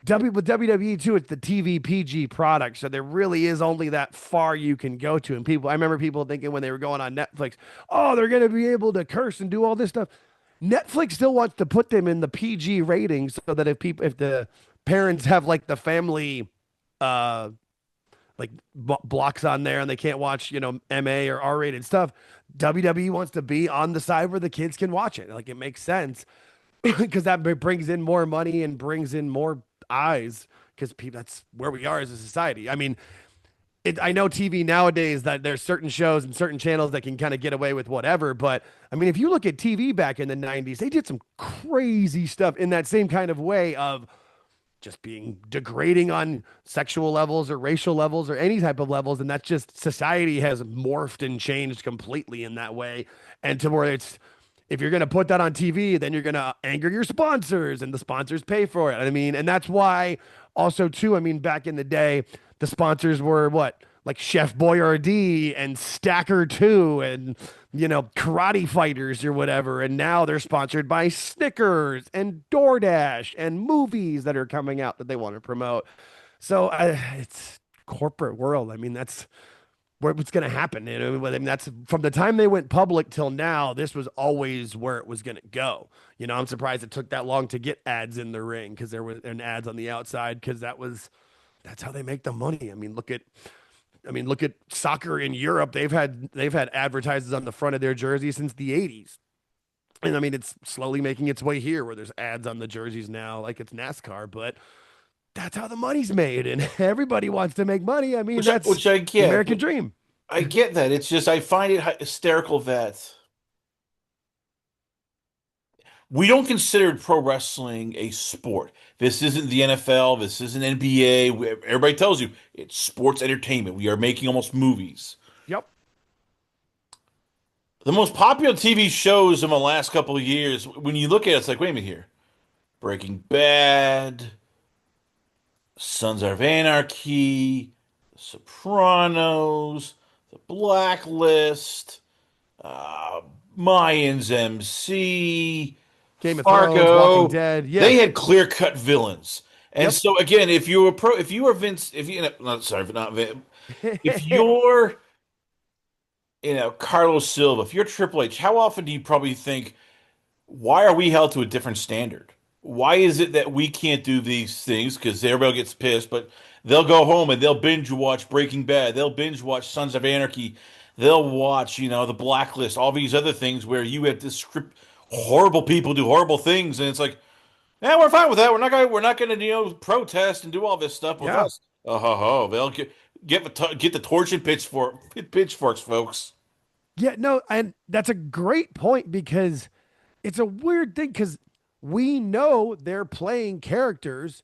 Speaker 2: with WWE too. It's the TV PG product, so there really is only that far you can go to. And I remember people thinking when they were going on Netflix, oh, they're going to be able to curse and do all this stuff. Netflix still wants to put them in the PG ratings so that if the parents have like the family uh like blocks on there and they can't watch MA or R-rated stuff, WWE wants to be on the side where the kids can watch it. Like it makes sense because that brings in more money and brings in more eyes because people that's where we are as a society. I mean, I know TV nowadays that there's certain shows and certain channels that can kind of get away with whatever, but I mean, if you look at TV back in the 90s, they did some crazy stuff in that same kind of way of just being degrading on sexual levels or racial levels or any type of levels. And that's just society has morphed and changed completely in that way. And to where if you're going to put that on TV, then you're going to anger your sponsors and the sponsors pay for it. I mean, and that's why also too, I mean, back in the day, the sponsors were what? Like Chef Boyardee and Stacker 2 and, karate fighters or whatever. And now they're sponsored by Snickers and DoorDash and movies that are coming out that they want to promote. So it's corporate world. I mean, that's what's going to happen. I mean, that's from the time they went public till now, this was always where it was going to go. I'm surprised it took that long to get ads in the ring because there were and ads on the outside because that's how they make the money. I mean, look at soccer in Europe. They've had advertisements on the front of their jersey since the 80s. And I mean, it's slowly making its way here where there's ads on the jerseys now, like it's NASCAR, but that's how the money's made. And everybody wants to make money. I mean, that's
Speaker 1: Which I
Speaker 2: the
Speaker 1: get.
Speaker 2: American dream.
Speaker 1: I get that. It's just I find it hysterical that we don't consider pro wrestling a sport. This isn't the NFL. This isn't NBA. Everybody tells you it's sports entertainment. We are making almost movies.
Speaker 2: Yep.
Speaker 1: The most popular TV shows in the last couple of years, when you look at it, it's like, wait a minute here. Breaking Bad, Sons of Anarchy, The Sopranos, The Blacklist, uh, Mayans MC,
Speaker 2: Game of Thrones, Walking
Speaker 1: Fargo.
Speaker 2: Dead.
Speaker 1: They
Speaker 2: Yeah.
Speaker 1: had clear-cut villains. And
Speaker 2: Yep.
Speaker 1: so again, if you were Vince, if you not sorry, not Vince, if you're Carlos Silva, if you're Triple H, how often do you probably think, why are we held to a different standard? Why is it that we can't do these things? Because everybody gets pissed, but they'll go home and they'll binge watch Breaking Bad. They'll binge watch Sons of Anarchy. They'll watch, The Blacklist, all these other things where you have to script horrible people do horrible things, and it's like, yeah, we're fine with that. We're not gonna, protest and do all this stuff with
Speaker 2: Yeah.
Speaker 1: us. Oh, ho, ho. They'll get the torch and pitchforks, folks.
Speaker 2: Yeah, no, and that's a great point because it's a weird thing because we know they're playing characters,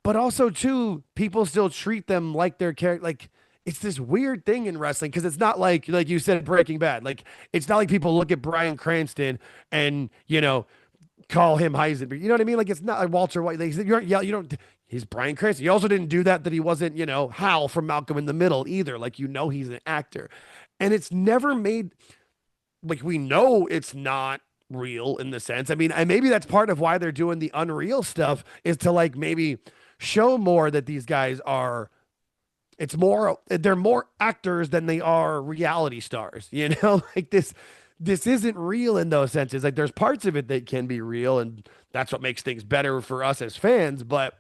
Speaker 2: but also too, people still treat them like their character. Like it's this weird thing in wrestling because it's not like you said, Breaking Bad. Like it's not like people look at Bryan Cranston and call him Heisenberg. You know what I mean? Like it's not like Walter White. Like, you don't. He's Bryan Cranston. You also didn't do that he wasn't Hal from Malcolm in the Middle either. Like he's an actor, and it's never made like we know it's not real in the sense. I mean, and maybe that's part of why they're doing the Unreal stuff is to like maybe show more that these guys are it's more they're more actors than they are reality stars, like this isn't real in those senses. Like there's parts of it that can be real and that's what makes things better for us as fans, but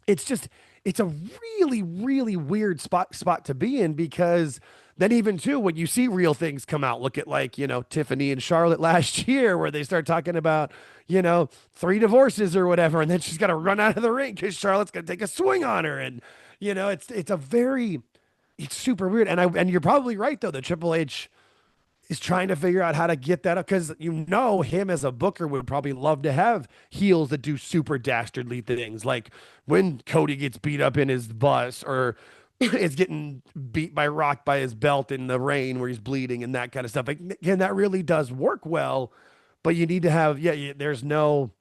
Speaker 2: it's just it's a really really weird spot to be in because then even too when you see real things come out, look at like Tiffany and Charlotte last year where they start talking about 3 divorces or whatever, and then she's got to run out of the ring because Charlotte's gonna take a swing on her, and it's a very it's super weird, and you're probably right though that Triple H is trying to figure out how to get that up because him as a booker would probably love to have heels that do super dastardly things like when Cody gets beat up in his bus or is getting beat by Rock by his belt in the rain where he's bleeding and that kind of stuff. Like, again, that really does work well, but you need to have there's no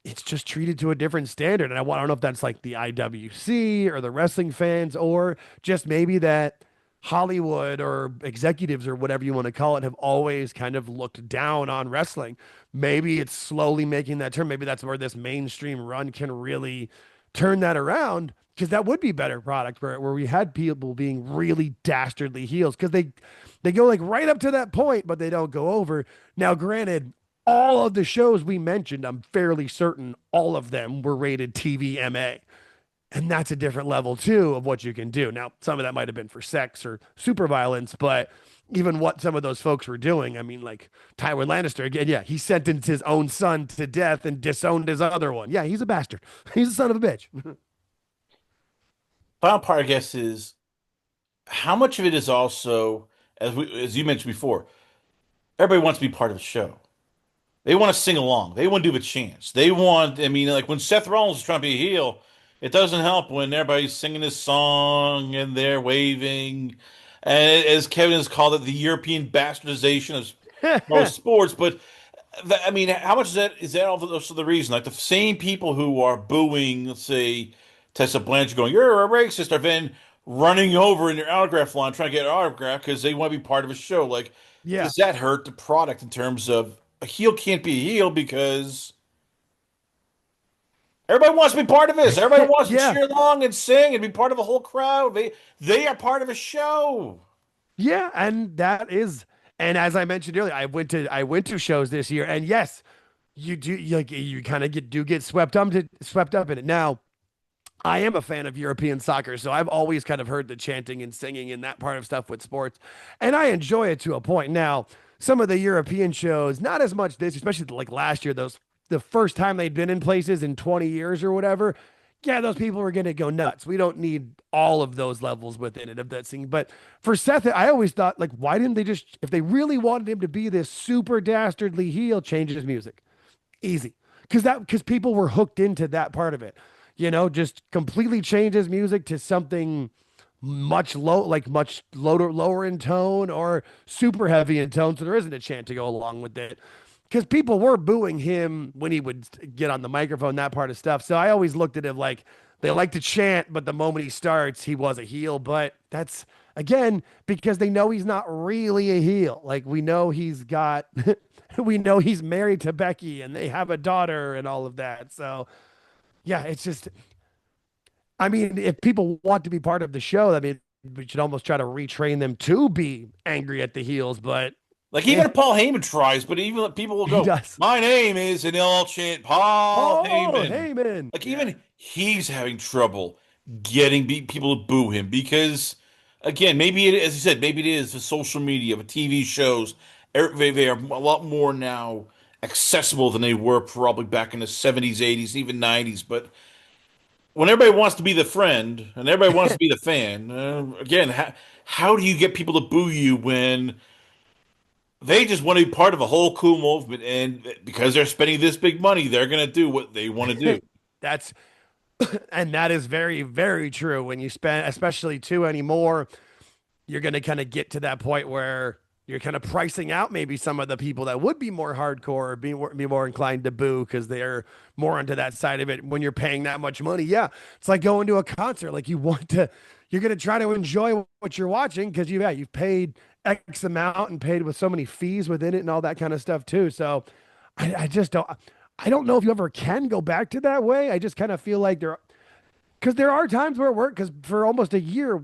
Speaker 2: it's just treated to a different standard. And I don't know if that's like the IWC or the wrestling fans or just maybe that Hollywood or executives or whatever you want to call it have always kind of looked down on wrestling. Maybe it's slowly making that turn. Maybe that's where this mainstream run can really turn that around because that would be better product where we had people being really dastardly heels because they go like right up to that point, but they don't go over. Now, granted, all of the shows we mentioned, I'm fairly certain all of them were rated TVMA. And that's a different level too of what you can do. Now, some of that might have been for sex or super violence, but even what some of those folks were doing, I mean, like Tywin Lannister, again, yeah, he sentenced his own son to death and disowned his other one. Yeah, he's a bastard. He's a son of a bitch.
Speaker 1: Final part, I guess, is how much of it is also, as you mentioned before, everybody wants to be part of the show. They want to sing along. They want to do the chants. I mean, like when Seth Rollins is trying to be a heel, it doesn't help when everybody's singing his song and they're waving. And as Kevin has called it, the European bastardization of most sports. But I mean, how much is that also the reason? Like the same people who are booing, let's say, Tessa Blanchard going, "You're a racist," are then running over in their autograph line trying to get an autograph because they want to be part of a show. Like,
Speaker 2: Yeah.
Speaker 1: does that hurt the product in terms of a heel can't be a heel because everybody wants to be part of this. Everybody wants to
Speaker 2: Yeah.
Speaker 1: cheer along and sing and be part of a whole crowd. They are part of a show.
Speaker 2: Yeah. And that is, and as I mentioned earlier, I went to shows this year, and yes, you kind of get swept up in it. Now, I am a fan of European soccer, so I've always kind of heard the chanting and singing and that part of stuff with sports, and I enjoy it to a point. Now, some of the European shows, not as much this, especially like last year, those the first time they'd been in places in 20 years or whatever. Yeah, those people were going to go nuts. We don't need all of those levels within it of that thing. But for Seth, I always thought, like, why didn't they just, if they really wanted him to be this super dastardly heel, change his music? Easy, because people were hooked into that part of it. Just completely change his music to something much lower in tone or super heavy in tone, so there isn't a chant to go along with it. Because people were booing him when he would get on the microphone, that part of stuff. So I always looked at it like, they like to chant, but the moment he starts, he was a heel. But that's again because they know he's not really a heel. Like we know he's got, we know he's married to Becky and they have a daughter and all of that. So yeah, it's just, I mean, if people want to be part of the show, I mean, we should almost try to retrain them to be angry at the heels. But
Speaker 1: Like
Speaker 2: eh,
Speaker 1: even Paul Heyman tries, but even people will
Speaker 2: he
Speaker 1: go,
Speaker 2: does.
Speaker 1: "My name is an all chant Paul
Speaker 2: Paul
Speaker 1: Heyman."
Speaker 2: Heyman.
Speaker 1: Like
Speaker 2: Yeah.
Speaker 1: even he's having trouble getting people to boo him because, again, maybe it, as you said, maybe it is the social media, the TV shows. They are a lot more now accessible than they were probably back in the 70s, 80s, even 90s. But when everybody wants to be the friend and everybody wants to be the fan, again, how do you get people to boo you when they just want to be part of a whole cool movement, and because they're spending this big money, they're going to do what they want to do.
Speaker 2: That's and that is very, very true. When you spend, especially two anymore, you're going to kind of get to that point where you're kind of pricing out maybe some of the people that would be more hardcore or be more inclined to boo because they're more onto that side of it when you're paying that much money. Yeah. It's like going to a concert. Like you want to, you're going to try to enjoy what you're watching because you've paid X amount and paid with so many fees within it and all that kind of stuff too. So I just don't, I don't know if you ever can go back to that way. I just kind of feel like because there are times where it worked because for almost a year,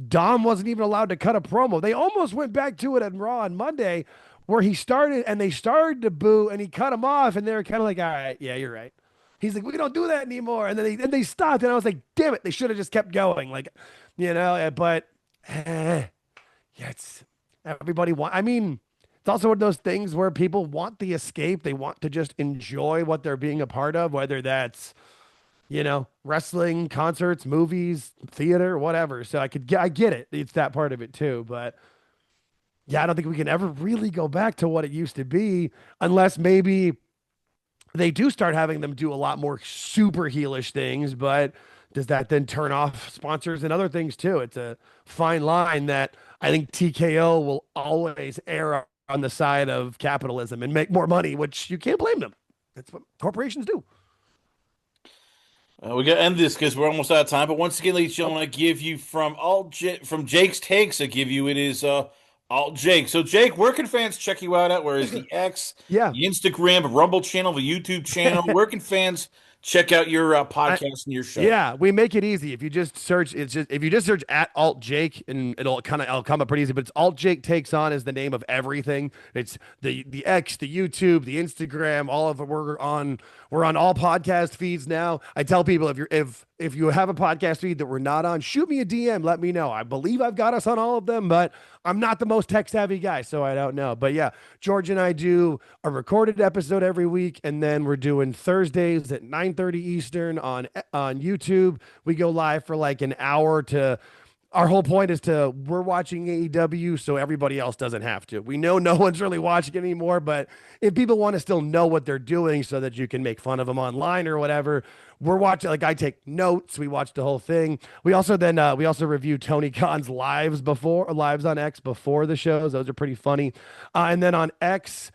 Speaker 2: Dom wasn't even allowed to cut a promo. They almost went back to it on Raw on Monday where he started and they started to boo and he cut him off and they were kind of like, all right, yeah, you're right. He's like, we don't do that anymore. And then they stopped and I was like, damn it, they should have just kept going. Like, but yeah, it's everybody want. I mean, it's also one of those things where people want the escape. They want to just enjoy what they're being a part of, whether that's wrestling, concerts, movies, theater, whatever. So I get it. It's that part of it too. But yeah, I don't think we can ever really go back to what it used to be unless maybe they do start having them do a lot more super heelish things. But does that then turn off sponsors and other things too? It's a fine line that I think TKO will always err on the side of capitalism and make more money, which you can't blame them. That's what corporations do.
Speaker 1: We got to end this because we're almost out of time. But once again, ladies and
Speaker 2: Oh,
Speaker 1: gentlemen, I give you from Jake's takes. I give you it is Alt Jake. So Jake, where can fans check you out at? Where is the X,
Speaker 2: yeah.
Speaker 1: the Instagram, Rumble channel, the YouTube channel? Where can fans check out your
Speaker 2: I,
Speaker 1: podcast and your show?
Speaker 2: Yeah, we make it easy. If you just search, it's just if you just search at Alt Jake, and it'll come up pretty easy. But it's Alt Jake Takes On is the name of everything. It's the X, the YouTube, the Instagram, all of it. We're on all podcast feeds now. I tell people if you have a podcast feed that we're not on, shoot me a DM. Let me know. I believe I've got us on all of them, but I'm not the most tech savvy guy, so I don't know. But yeah, George and I do a recorded episode every week, and then we're doing Thursdays at 9:30 Eastern on YouTube. We go live for like an hour to our whole point is we're watching AEW so everybody else doesn't have to. We know no one's really watching anymore, but if people want to still know what they're doing so that you can make fun of them online or whatever, we're watching. Like I take notes. We watch the whole thing. We also review Tony Khan's lives on X before the shows. Those are pretty funny. And then on X,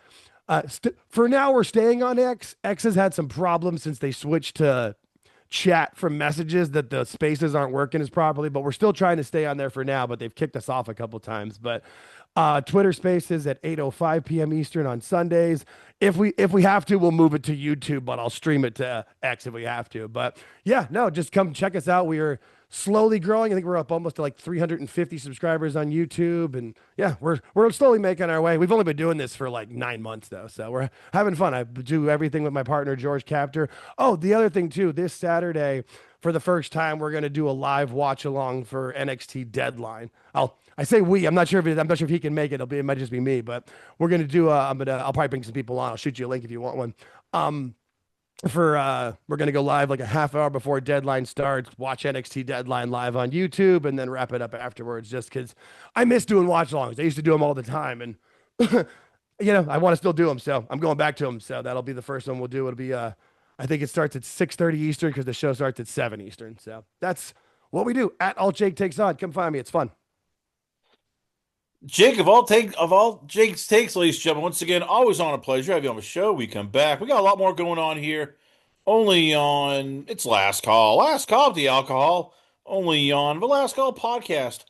Speaker 2: for now we're staying on X. X has had some problems since they switched to chat from messages that the spaces aren't working as properly, but we're still trying to stay on there for now, but they've kicked us off a couple times. But Twitter Spaces at 8:05 p.m. Eastern on Sundays. If we have to, we'll move it to YouTube, but I'll stream it to X if we have to. But yeah, no, just come check us out. We are slowly growing. I think we're up almost to like 350 subscribers on YouTube, and yeah, we're slowly making our way. We've only been doing this for like 9 months though, so we're having fun. I do everything with my partner George Captor. Oh, the other thing too, this Saturday for the first time, we're gonna do a live watch along for NXT Deadline. I say we. I'm not sure if he can make it. It might just be me, but we're gonna do. I'll probably bring some people on. I'll shoot you a link if you want one. We're gonna go live like a half hour before Deadline starts. Watch NXT Deadline live on YouTube, and then wrap it up afterwards. Just because I miss doing watch alongs. I used to do them all the time, and I want to still do them. So I'm going back to them. So that'll be the first one we'll do. It'll be I think it starts at 6:30 Eastern because the show starts at 7 Eastern. So that's what we do. At Alt Jake Takes On. Come find me. It's fun.
Speaker 1: Jake, of all Jake's takes, ladies and gentlemen, once again, always on a pleasure. Have you on the show. We come back. We got a lot more going on here. Only on it's Last Call of the Alcohol. Only on the Last Call Podcast.com.